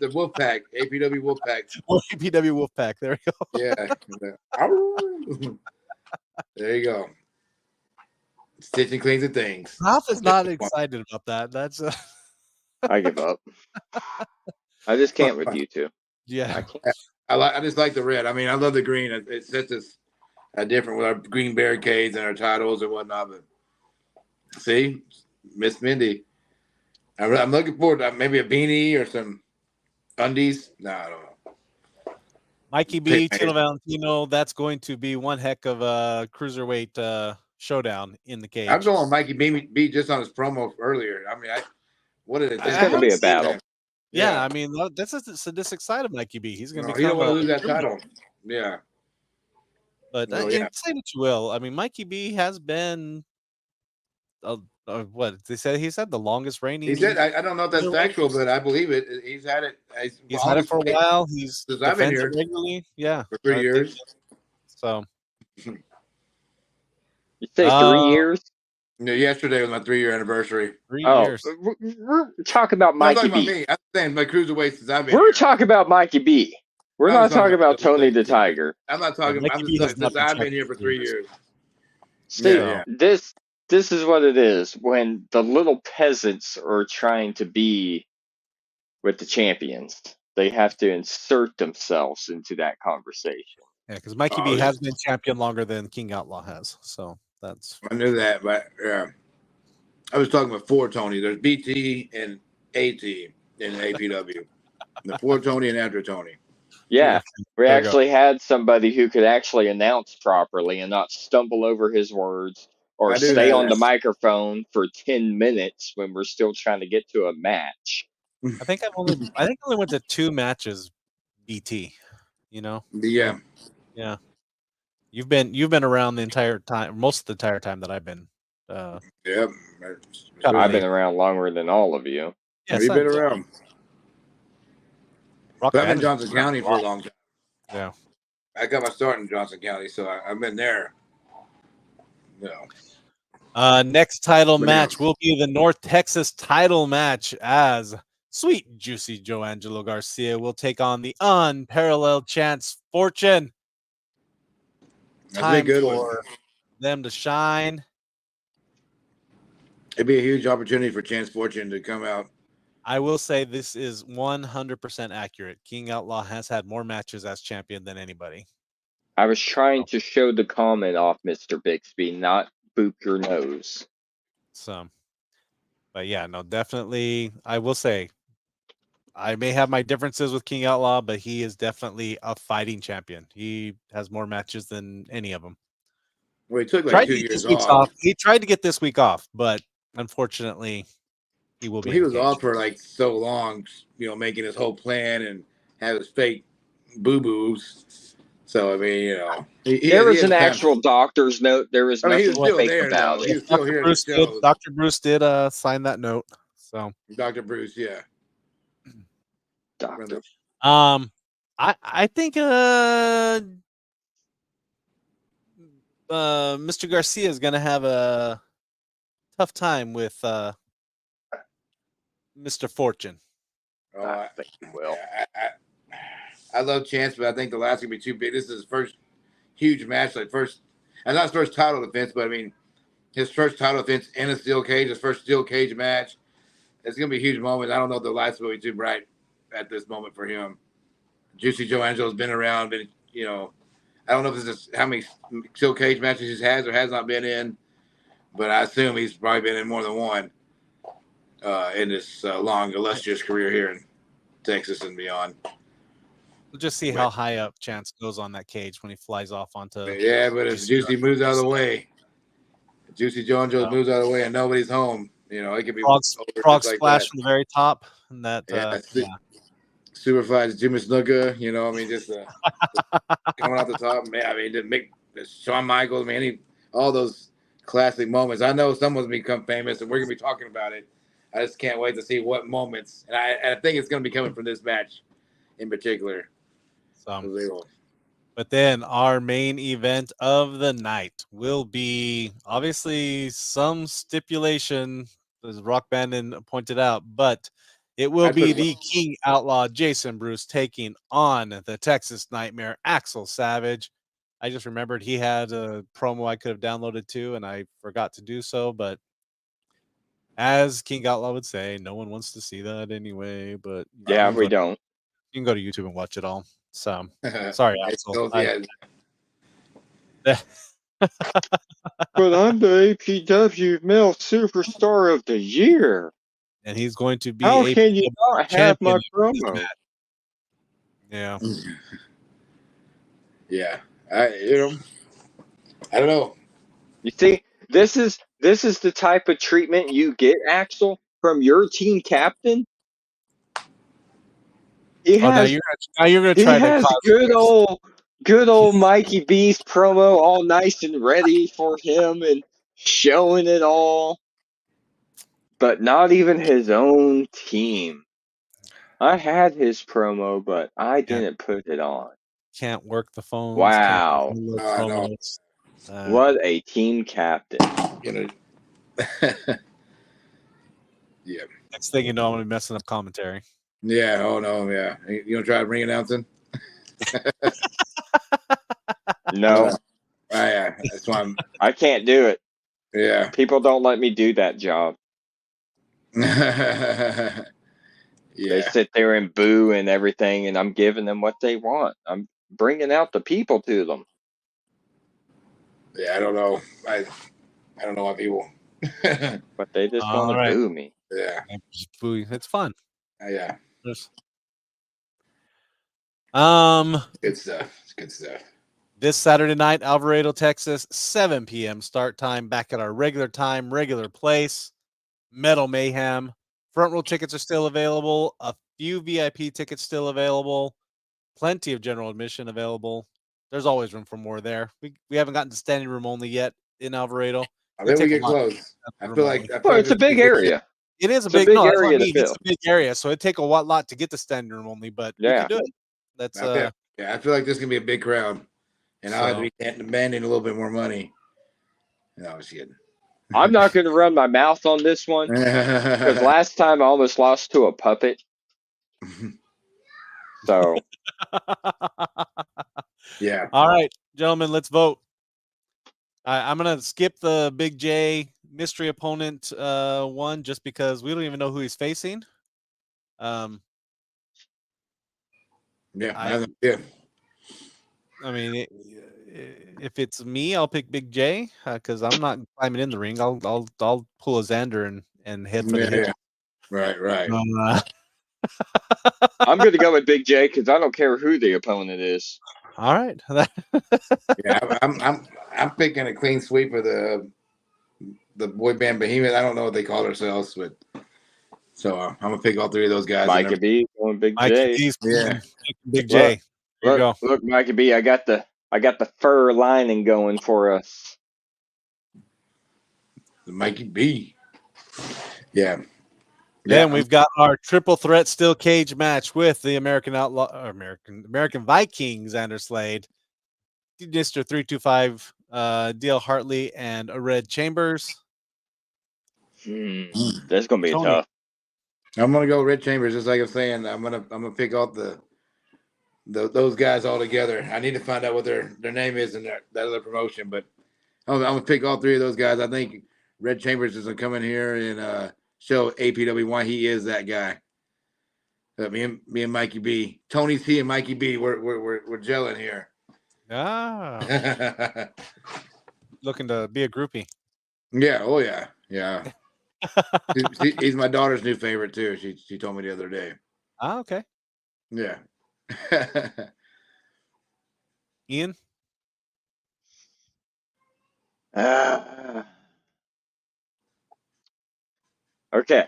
the Wolfpack, APW Wolfpack. APW Wolfpack. There you go. Yeah. There you go. Stitch and Cleans and Things. Ralph is not excited about that. That's I give up. I just can't with you two. Yeah, I just like the red. I mean, I love the green. It sets us different with our green barricades and our titles and whatnot. But see, Miss Mindy, I'm looking forward to maybe a beanie or some undies. No, I don't know. Mikey B, Tino Valentino. That's going to be one heck of a cruiserweight showdown in the cage. I'm going Mikey B just on his promo earlier. I mean, what is it? It's going to be a battle. Yeah, I mean, that's a sadistic side of Mikey B. He's going to be. He don't want to lose that title. Yeah. But say what you will. I mean, Mikey B has been what they said. He said the longest reigning. He said, I don't know if that's factual, but I believe it. He's had it. He's had it for a while. He's I've been here regularly. Yeah, for 3 years. So you say 3 years? No, yesterday was my 3-year anniversary. 3 years. We're talking about Mikey B. Me. I'm saying my cruiserweight since I've been. We're talking about Mikey B. We're not talking about Tony the Tiger. I'm not talking about since I've been here for 3 years. See, this is what it is when the little peasants are trying to be with the champions. They have to insert themselves into that conversation. Yeah, because Mikey B has been champion longer than King Outlaw has. So that's. I knew that, but I was talking before Tony. There's BT and A team in APW. Before Tony and after Tony. Yeah, we actually had somebody who could actually announce properly and not stumble over his words or stay on the microphone for 10 minutes when we're still trying to get to a match. I think I only went to 2 matches, BT. You know. Yeah. Yeah. You've been around the entire time, most of the entire time that I've been. Yep. I've been around longer than all of you. Yeah, you've been around. I've been in Johnson County for a long time. Yeah. I got my start in Johnson County, so I've been there. Next title match will be the North Texas title match as Sweet Juicy Joangelo Garcia will take on the unparalleled Chance Fortune. Time for them to shine. It'd be a huge opportunity for Chance Fortune to come out. I will say this is 100% accurate. King Outlaw has had more matches as champion than anybody. I was trying to show the comment off, Mr. Bixby, not boop your nose. So, but yeah, no, definitely. I will say, I may have my differences with King Outlaw, but he is definitely a fighting champion. He has more matches than any of them. Well, he took like 2 years off. He tried to get this week off, but unfortunately, he will be. He was off for like so long, making his whole plan and have his fake boo-boos. So I mean, there was an actual doctor's note. There was nothing fake about it. He was still here at the show. Dr. Bruce did sign that note. So Dr. Bruce, yeah. Doctor. I think Mr. Garcia is gonna have a tough time with Mr. Fortune. I think he will. I love Chance, but I think the last gonna be too big. This is his first huge match, and not his first title defense, but I mean his first title defense in a steel cage, his first steel cage match. It's gonna be a huge moment. I don't know if the lights will be too bright at this moment for him. Juicy Joe Angelo's been around, but I don't know if this is how many steel cage matches he has or has not been in, but I assume he's probably been in more than one in this long, illustrious career here in Texas and beyond. We'll just see how high up Chance goes on that cage when he flies off onto. Yeah, but if Juicy moves out of the way, Juicy Joe Angelo moves out of the way and nobody's home, it could be frog splash from the very top, and that Superfly's Jimmy Snuka, just coming off the top. Man, I mean, to make Shawn Michaels, man, all those classic moments. I know someone's become famous, and we're gonna be talking about it. I just can't wait to see what moments, and I think it's gonna be coming from this match in particular. But then our main event of the night will be obviously some stipulation, as Rock Bandon pointed out, but it will be the King Outlaw Jason Bruce taking on the Texas Nightmare Axel Savage. I just remembered he had a promo I could have downloaded too, and I forgot to do so. But as King Outlaw would say, no one wants to see that anyway. But yeah, we don't. You can go to YouTube and watch it all. So sorry, Axel. But I'm the APW Male Superstar of the Year. And he's going to be. How can you not have my promo? Yeah. Yeah. I don't know. You see, this is the type of treatment you get, Axel, from your team captain. Now you're gonna try to good old Mikey B's promo, all nice and ready for him and showing it all, but not even his own team. I had his promo, but I didn't put it on. Can't work the phone. Wow! What a team captain! Yeah. Next thing you know, I'm gonna be messing up commentary. Yeah. Oh no. Yeah. You gonna try ring announcing? No. Yeah. That's why I can't do it. Yeah. People don't let me do that job. Yeah. They sit there and boo and everything, and I'm giving them what they want. I'm bringing out the people to them. Yeah. I don't know. I don't know why people But they just want to boo me. Yeah. It's fun. Yeah. Good stuff. It's good stuff. This Saturday night, Alvarado, Texas, 7 p.m. start time, back at our regular time, regular place. Metal Mayhem. Front row tickets are still available. A few VIP tickets still available. Plenty of general admission available. There's always room for more there. We haven't gotten to standing room only yet in Alvarado. I think we get close. I feel like it's a big area. It is a big area to fill. It's a big area, so it'd take a lot to get to standing room only, but we can do it. That's I feel like this is gonna be a big crowd, and I'll have to be demanding a little bit more money. No, I was kidding. I'm not going to run my mouth on this one because last time I almost lost to a puppet. So, yeah. All right, gentlemen, let's vote. I'm gonna skip the Big J mystery opponent one just because we don't even know who he's facing. Yeah. I mean, if it's me, I'll pick Big J because I'm not climbing in the ring. I'll pull a Xander and head for the head. Right. I'm going to go with Big J because I don't care who the opponent is. All right. Yeah, I'm picking a clean sweep of the boy band Behemoth. I don't know what they call themselves, but so I'm gonna pick all three of those guys. Mikey B going Big J. Yeah, Big J. Look, Mikey B. I got the fur lining going for us. The Mikey B. Yeah. Then we've got our triple threat steel cage match with the American Vikings, Xander Slade, Mr. 325, DL Hartley, and Red Chambers. That's gonna be tough. I'm gonna go Red Chambers, just like I'm saying. I'm gonna pick out those guys all together. I need to find out what their name is in that other promotion, but I'm gonna pick all three of those guys. I think Red Chambers is gonna come in here and show APW why he is that guy. Me and Mikey B, Tony C and Mikey B, we're gelling here. Looking to be a groupie. Yeah. Oh yeah. Yeah. He's my daughter's new favorite too. She told me the other day. Okay. Yeah. Ian. Okay.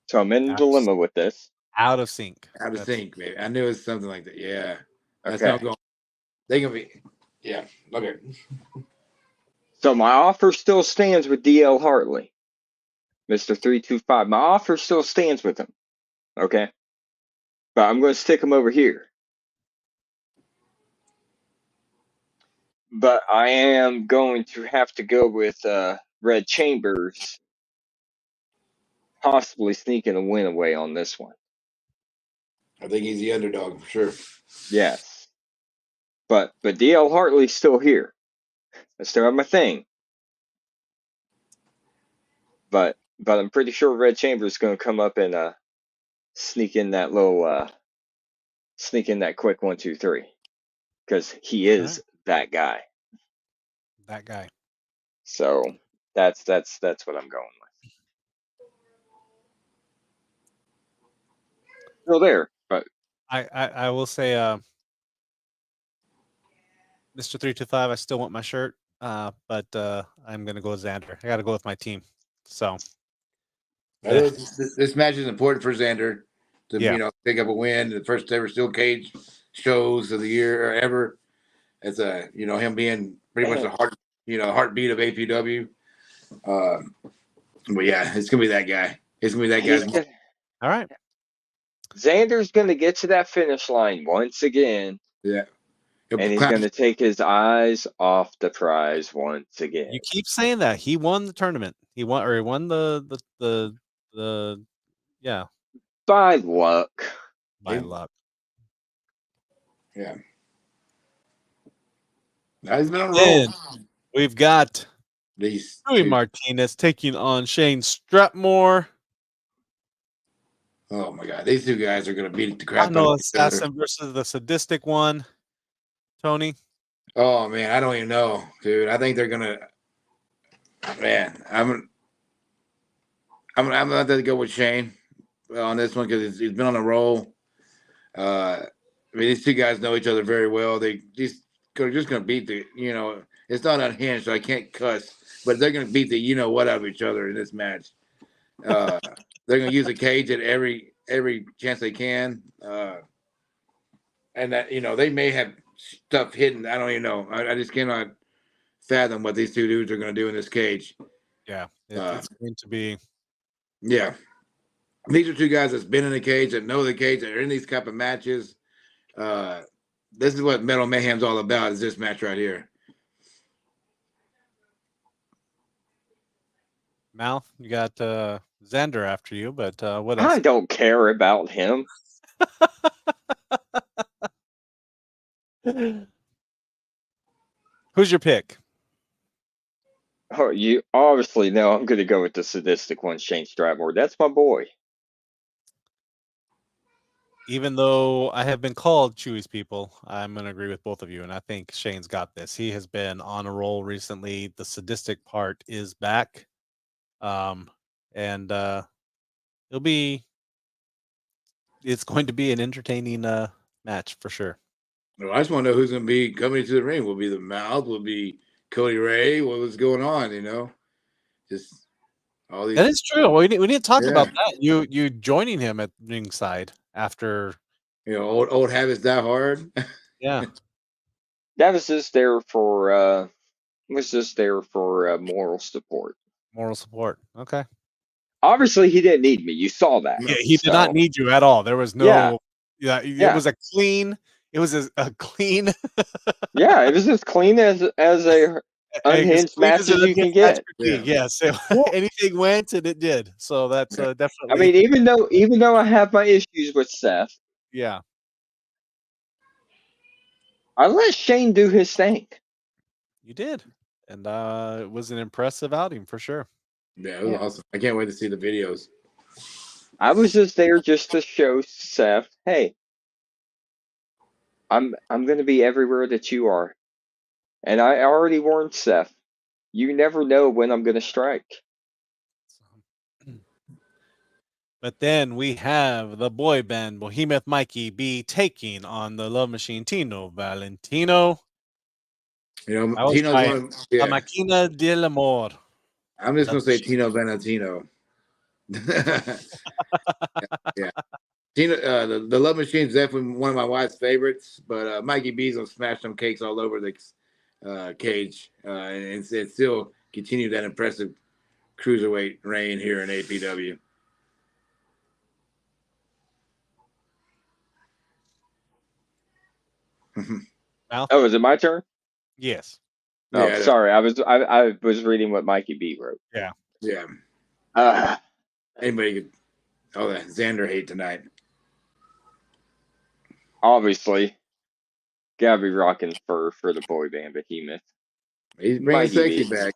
So I'm in a dilemma with this. Out of sync. Out of sync, baby. I knew it was something like that. Yeah. That's okay. how I'm going. They gonna be. Yeah. Okay. So my offer still stands with DL Hartley, Mr. 325. My offer still stands with him. Okay. But I'm going to stick him over here. But I am going to have to go with Red Chambers, possibly sneaking a win away on this one. I think he's the underdog for sure. Yes. But DL Hartley's still here. I still have my thing. But I'm pretty sure Red Chambers is going to come up and sneak in that quick 1, 2, 3, because he is that guy. That guy. So that's what I'm going with. Still there, but I will say, Mr. 325, I still want my shirt, but I'm gonna go with Xander. I got to go with my team. So this match is important for Xander to pick up a win. The first ever steel cage shows of the year or ever. It's him being pretty much the heartbeat of APW. But yeah, it's gonna be that guy. It's gonna be that guy. All right. Xander's gonna get to that finish line once again. Yeah. And he's gonna take his eyes off the prize once again. You keep saying that. He won the tournament. He won the yeah. By luck. By luck. Yeah. He's been on a roll. We've got these Louis Martinez taking on Shane Strapmore. Oh my God, these two guys are gonna beat the crap out of each Assassin versus the sadistic one. Tony. Oh man, I don't even know, dude. I think they're gonna. Man, I'm gonna have to go with Shane on this one because he's been on a roll. I mean, these two guys know each other very well. They're just gonna beat the. It's not unhinged, so I can't cuss, but they're gonna beat the what out of each other in this match. They're gonna use a cage at every chance they can, and that they may have stuff hidden. I don't even know. I just cannot fathom what these two dudes are gonna do in this cage. Yeah, it's going to be. Yeah, these are two guys that's been in the cage, that know the cage, that are in these type of matches. This is what Metal Mayhem's all about. Is this match right here? Mouth, you got Xander after you, but what else? I don't care about him. Who's your pick? Oh, you obviously know I'm going to go with the sadistic one, Shane Stratmore. That's my boy. Even though I have been called Chewy's people, I'm going to agree with both of you, and I think Shane's got this. He has been on a roll recently. The sadistic part is back, and it's going to be an entertaining match for sure. Well, I just want to know who's going to be coming to the ring. Will be the Mouth? Will be Cody Ray? What was going on? Just all these. That is true. We didn't talk about that. You joining him at ringside after old habits die hard. Yeah, that was just there for moral support. Moral support. Okay. Obviously, he didn't need me. You saw that. Yeah, he did not need you at all. There was no. Yeah. It was a clean. It was a clean. Yeah, it was as clean as a unhinged match as you can get. Yes, anything went and it did. So that's definitely. I mean, even though I have my issues with Seth, yeah, I let Shane do his thing. You did, and it was an impressive outing for sure. Yeah, it was awesome. I can't wait to see the videos. I was just there just to show Seth, hey, I'm going to be everywhere that you are. And I already warned Seth, you never know when I'm going to strike. But then we have the boy band Behemoth Mikey B taking on the Love Machine Tino Valentino. Tino's La Máquina del Amor. I'm just going to say Tino Valentino. Yeah. Tino, the Love Machine is definitely one of my wife's favorites, but Mikey B's gonna smash some cakes all over the cage, and still continue that impressive cruiserweight reign here in APW. Oh, is it my turn? Yes. Oh, yeah, sorry. I was reading what Mikey B wrote. Yeah. Yeah. Anybody could. Oh, that Xander hate tonight. Obviously, gotta be rocking fur for the boy band Behemoth. He's bringing sexy back.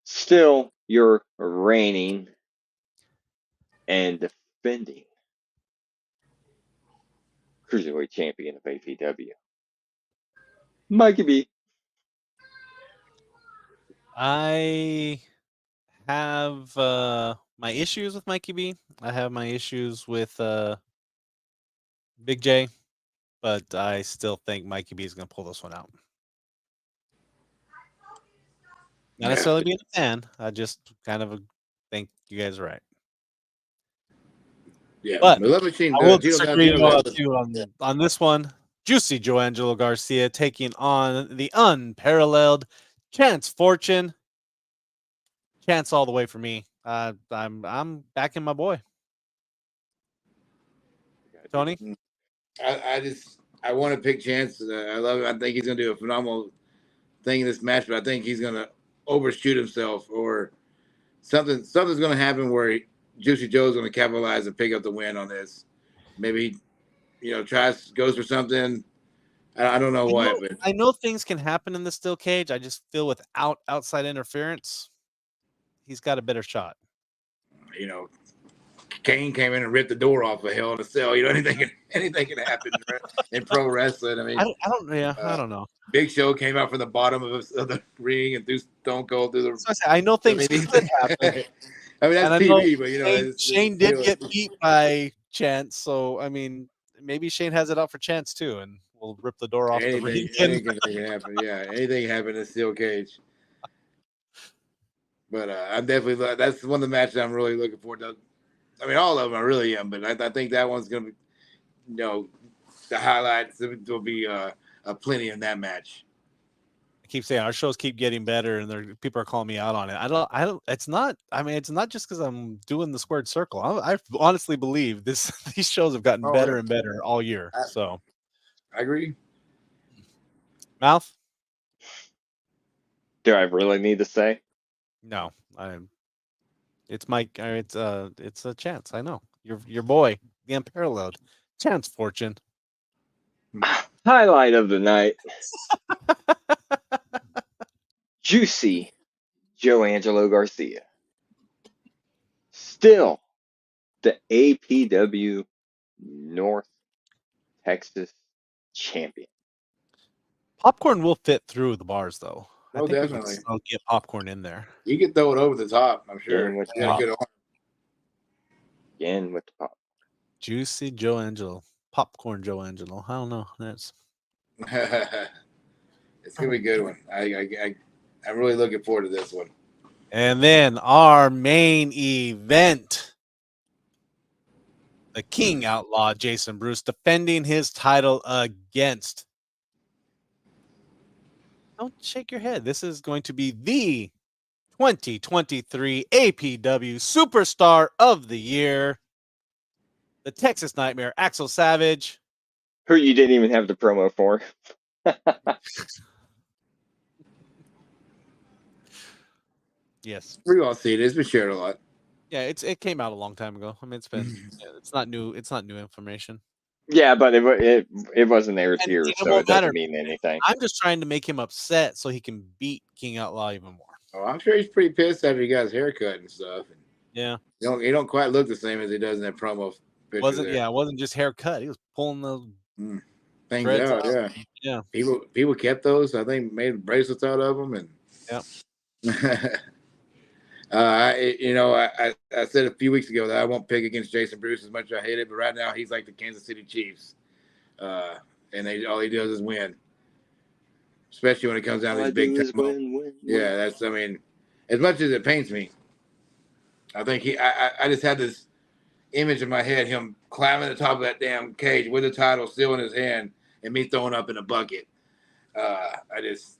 Still, you're reigning and defending cruiserweight champion of APW, Mikey B. I have my issues with Mikey B. I have my issues with Big J, but I still think Mikey B is going to pull this one out. Not necessarily being a fan. I just kind of think you guys are right. Yeah, but Love Machine, I will disagree on this one. Juicy Joangelo Garcia taking on the unparalleled Chance Fortune. Chance all the way for me. I'm backing my boy. Tony? I want to pick Chance. I love it. I think he's gonna do a phenomenal thing in this match, but I think he's gonna overshoot himself, or something's gonna happen where Juicy Joe's gonna capitalize and pick up the win on this. Maybe goes for something. I don't know what, but I know things can happen in the steel cage. I just feel without outside interference, he's got a better shot. Kane came in and ripped the door off of Hell in a Cell. You know, anything can happen in pro wrestling. I mean, I don't know. Big Show came out from the bottom of the ring and threw Stone Cold through the. So I know things could happen. I mean, that's TV, but you know, Shane did get beat by Chance, so I mean, maybe Shane has it out for Chance too, and we'll rip the door off the ring. Anything can happen. Yeah, anything can happen in a steel cage. But I'm definitely that's one of the matches I'm really looking forward to. I mean, all of them I really am, but I think that one's gonna be, you know, the highlights. There'll be plenty in that match. I keep saying our shows keep getting better, and people are calling me out on it. I don't. It's not. I mean, it's not just because I'm doing the squared circle. I honestly believe these shows have gotten better and better all year. So, I agree. Mouth. Do I really need to say? No, it's Mike. It's a Chance. I know your boy, the unparalleled Chance Fortune. Highlight of the night. Juicy Joe Angelo Garcia. Still the APW North Texas champion. Popcorn will fit through the bars, though. Oh, definitely. I'll get popcorn in there. You can throw it over the top, I'm sure. Again with the pop. Juicy Joe Angelo. Popcorn Joe Angelo. I don't know. That's it's gonna be a good one. I'm really looking forward to this one. And then our main event. The King Outlaw, Jason Bruce, defending his title against. Don't shake your head. This is going to be the 2023 APW Superstar of the Year, the Texas Nightmare, Axel Savage. Who you didn't even have the promo for. Yes. We all see it. It's been shared a lot. Yeah, it came out a long time ago. I mean, it's not new. It's not new information. Yeah, but it wasn't aired here, so it doesn't mean anything. I'm just trying to make him upset so he can beat King Outlaw even more. Oh, I'm sure he's pretty pissed after he got his haircut and stuff. Yeah, he don't quite look the same as he does in that promo picture. It wasn't just haircut. He was pulling the things out. Yeah. People kept those. I think made bracelets out of them, and I said a few weeks ago that I won't pick against Jason Bruce as much as I hate it, but right now he's like the Kansas City Chiefs, and all he does is win. Especially when it comes down to these big time. Win. Yeah, that's. I mean, as much as it pains me, I think I just had this image in my head, him climbing the top of that damn cage with the title still in his hand, and me throwing up in a bucket. As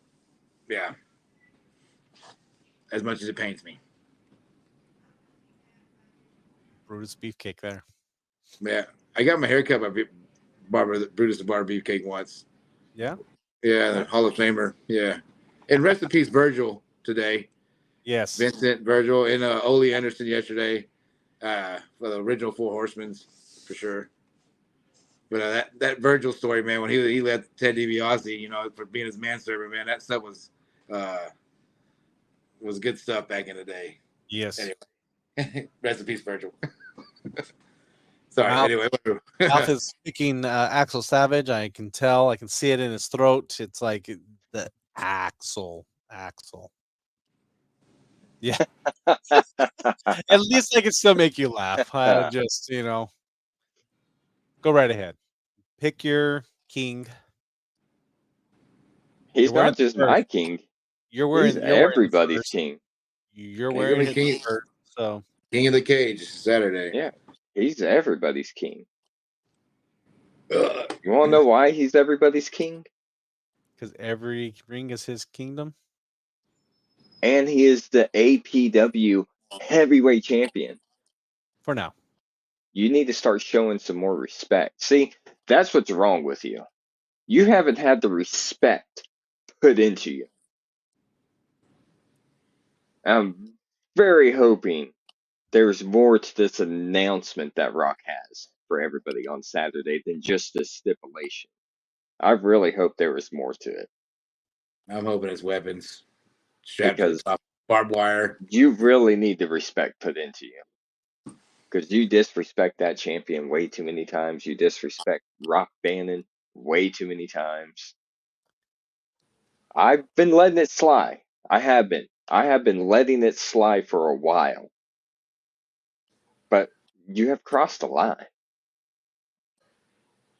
much as it pains me. Brutus Beefcake there. Yeah, I got my hair cut by Brutus the Barber Beefcake once. Yeah. Yeah, the Hall of Famer. Yeah, and rest in peace, Virgil today. Yes, Vincent, Virgil, and Ole Anderson yesterday for the original Four Horsemen for sure. But that Virgil story, man, when he left Ted DiBiase, for being his manservant, man, that stuff was good stuff back in the day. Yes. Anyway, rest in peace, Virgil. Sorry. Anyway, Mouth is speaking Axel Savage. I can tell. I can see it in his throat. It's like the Axel. Yeah. At least I can still make you laugh. I just, go right ahead. Pick your king. He's not just my king. He's everybody's king. You're wearing his shirt, so King of the Cage Saturday. Yeah, he's everybody's king. You want to know why he's everybody's king? Because every ring is his kingdom. And he is the APW heavyweight champion. For now. You need to start showing some more respect. See, that's what's wrong with you. You haven't had the respect put into you. I'm very hoping there's more to this announcement that Rock has for everybody on Saturday than just this stipulation. I really hope there was more to it. I'm hoping it's weapons. Strapped to the top, barbed wire. You really need the respect put into you. because you disrespect that champion way too many times. You disrespect Rock Bannon way too many times. I've been letting it slide. I have been. I have been letting it slide for a while. But you have crossed the line.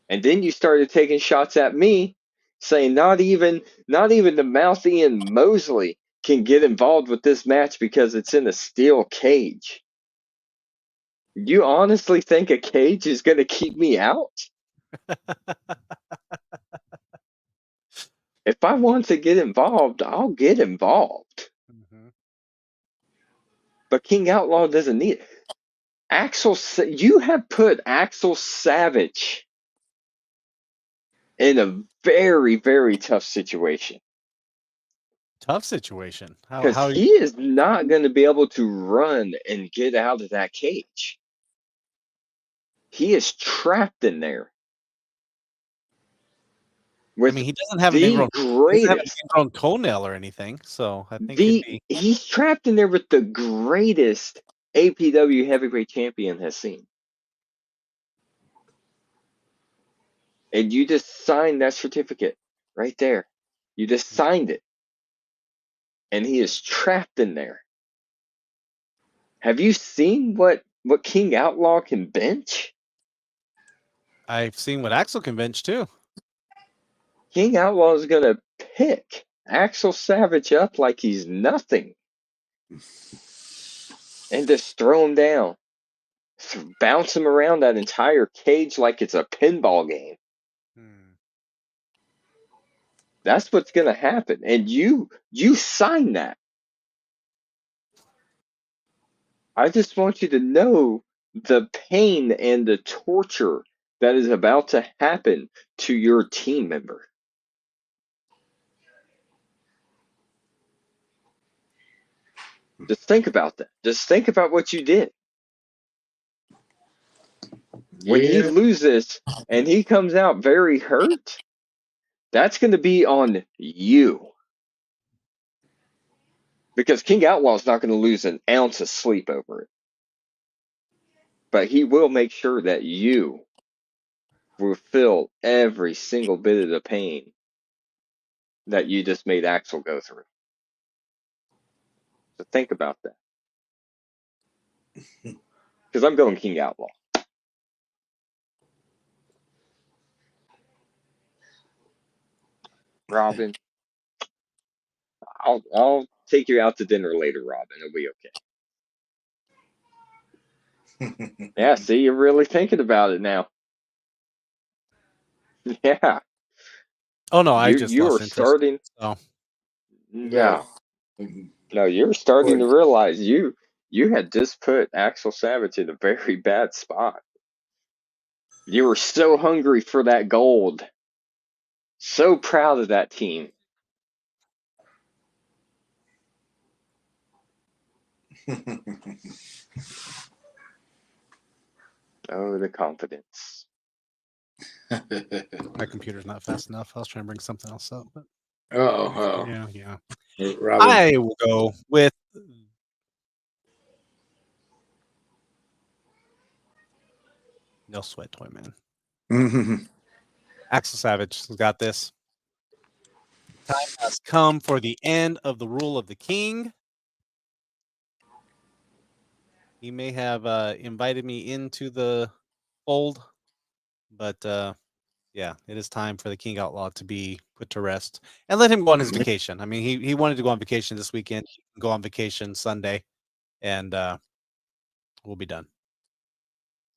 And then you started taking shots at me, saying not even the Mouth Ian Mosley can get involved with this match because it's in a steel cage. You honestly think a cage is going to keep me out? If I want to get involved, I'll get involved. Mm-hmm. But King Outlaw doesn't need it. You have put Axel Savage in a very, very tough situation. Tough situation. Because he is not going to be able to run and get out of that cage. He is trapped in there. I mean, he doesn't have an ingrown toenail or anything, so I think he's trapped in there with the greatest APW heavyweight champion has seen. And you just signed that certificate right there. You just signed it. And he is trapped in there. Have you seen what King Outlaw can bench? I've seen what Axel can bench too. King Outlaw is going to pick Axel Savage up like he's nothing and just throw him down. Bounce him around that entire cage like it's a pinball game. That's what's going to happen. And you sign that. I just want you to know the pain and the torture that is about to happen to your team member. Just think about that. Just think about what you did. When he loses and he comes out very hurt, that's going to be on you. Because King Outlaw is not going to lose an ounce of sleep over it. But he will make sure that you will feel every single bit of the pain that you just made Axel go through. So think about that. Because I'm going King Outlaw. Robin, I'll take you out to dinner later, Robin. It'll be okay. Yeah, see, you're really thinking about it now. Yeah. Oh no, I just lost interest. Starting. Oh. No, you're starting to realize you had just put Axel Savage in a very bad spot. You were so hungry for that gold. So proud of that team. Oh, the confidence. My computer's not fast enough. I was trying to bring something else up. But... Yeah. Robin. I will go with no sweat, toy man. Axel Savage has got this. Time has come for the end of the rule of the king. He may have invited me into the fold, but yeah, it is time for the King Outlaw to be put to rest and let him go on his vacation. I mean, he wanted to go on vacation this weekend. He can go on vacation Sunday, and we'll be done.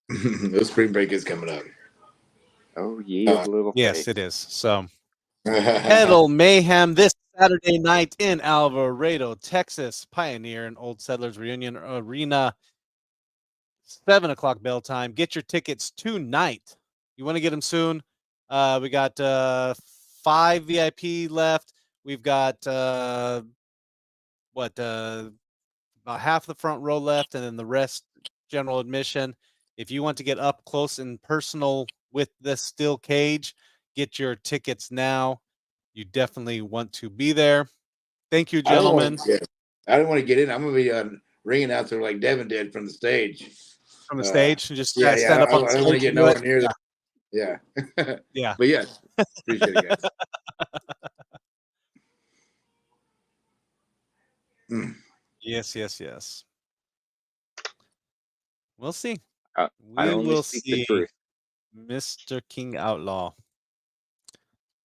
The spring break is coming up. Oh, yeah, little yes, face. It is. So, Metal Mayhem this Saturday night in Alvarado, Texas, Pioneer and Old Settlers Reunion Arena. 7 o'clock bell time. Get your tickets tonight. You want to get them soon? We got 5 VIP left. We've got about half the front row left, and then the rest general admission. If you want to get up close and personal with this steel cage, get your tickets now. You definitely want to be there. Thank you, gentlemen. I don't want to get in. I'm going to be ringing out there like Devin did from the stage. from the stage and just yeah, stand up on the I stage. don't want to get nowhere near that. Yeah. Yeah. But yes, appreciate it, guys. Yes. We'll see. I We only will speak see, the truth. Mr. King Outlaw.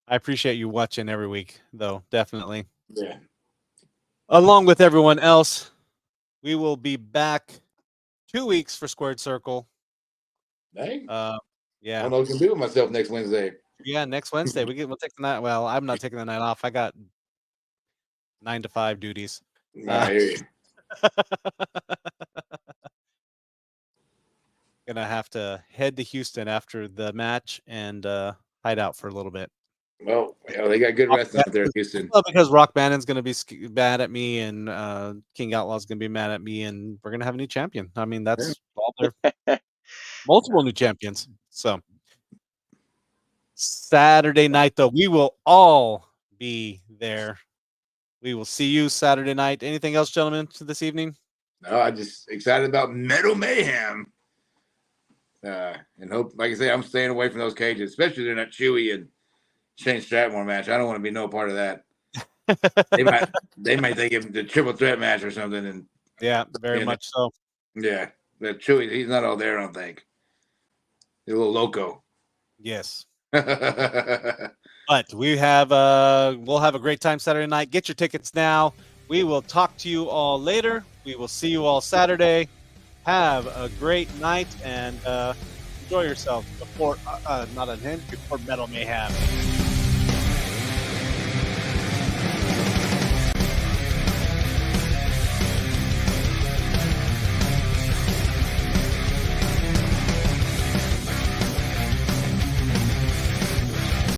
I appreciate you watching every week, though, definitely. Yeah. Along with everyone else, we will be back 2 weeks for Squared Circle. Dang. I Yeah. don't know what I can do with myself next Wednesday. Yeah, next Wednesday. We'll take the night. Well, I'm not taking the night off. I got 9 to 5 duties. I hear you. Gonna have to head to Houston after the match and hide out for a little bit. Well, they got good wrestling out there in Houston. Well, because Rock Bannon's gonna be mad at me, and King Outlaw's gonna be mad at me, and we're gonna have a new champion. I mean, that's all there. Multiple new champions. So Saturday night, though, we will all be there. We will see you Saturday night. Anything else, gentlemen, this evening? No, I'm just excited about Metal Mayhem. And hope, like I say, I'm staying away from those cages, especially during that Chewy and Shane Stratmore match. I don't want to be no part of that. they might think it's the triple threat match or something. And yeah, very much so. Yeah, that Chewy, he's not all there, I don't think. He's a little loco. Yes. But we have we'll have a great time Saturday night. Get your tickets now. We will talk to you all later. We will see you all Saturday. Have a great night and enjoy yourself before not Unhinged, before Metal Mayhem.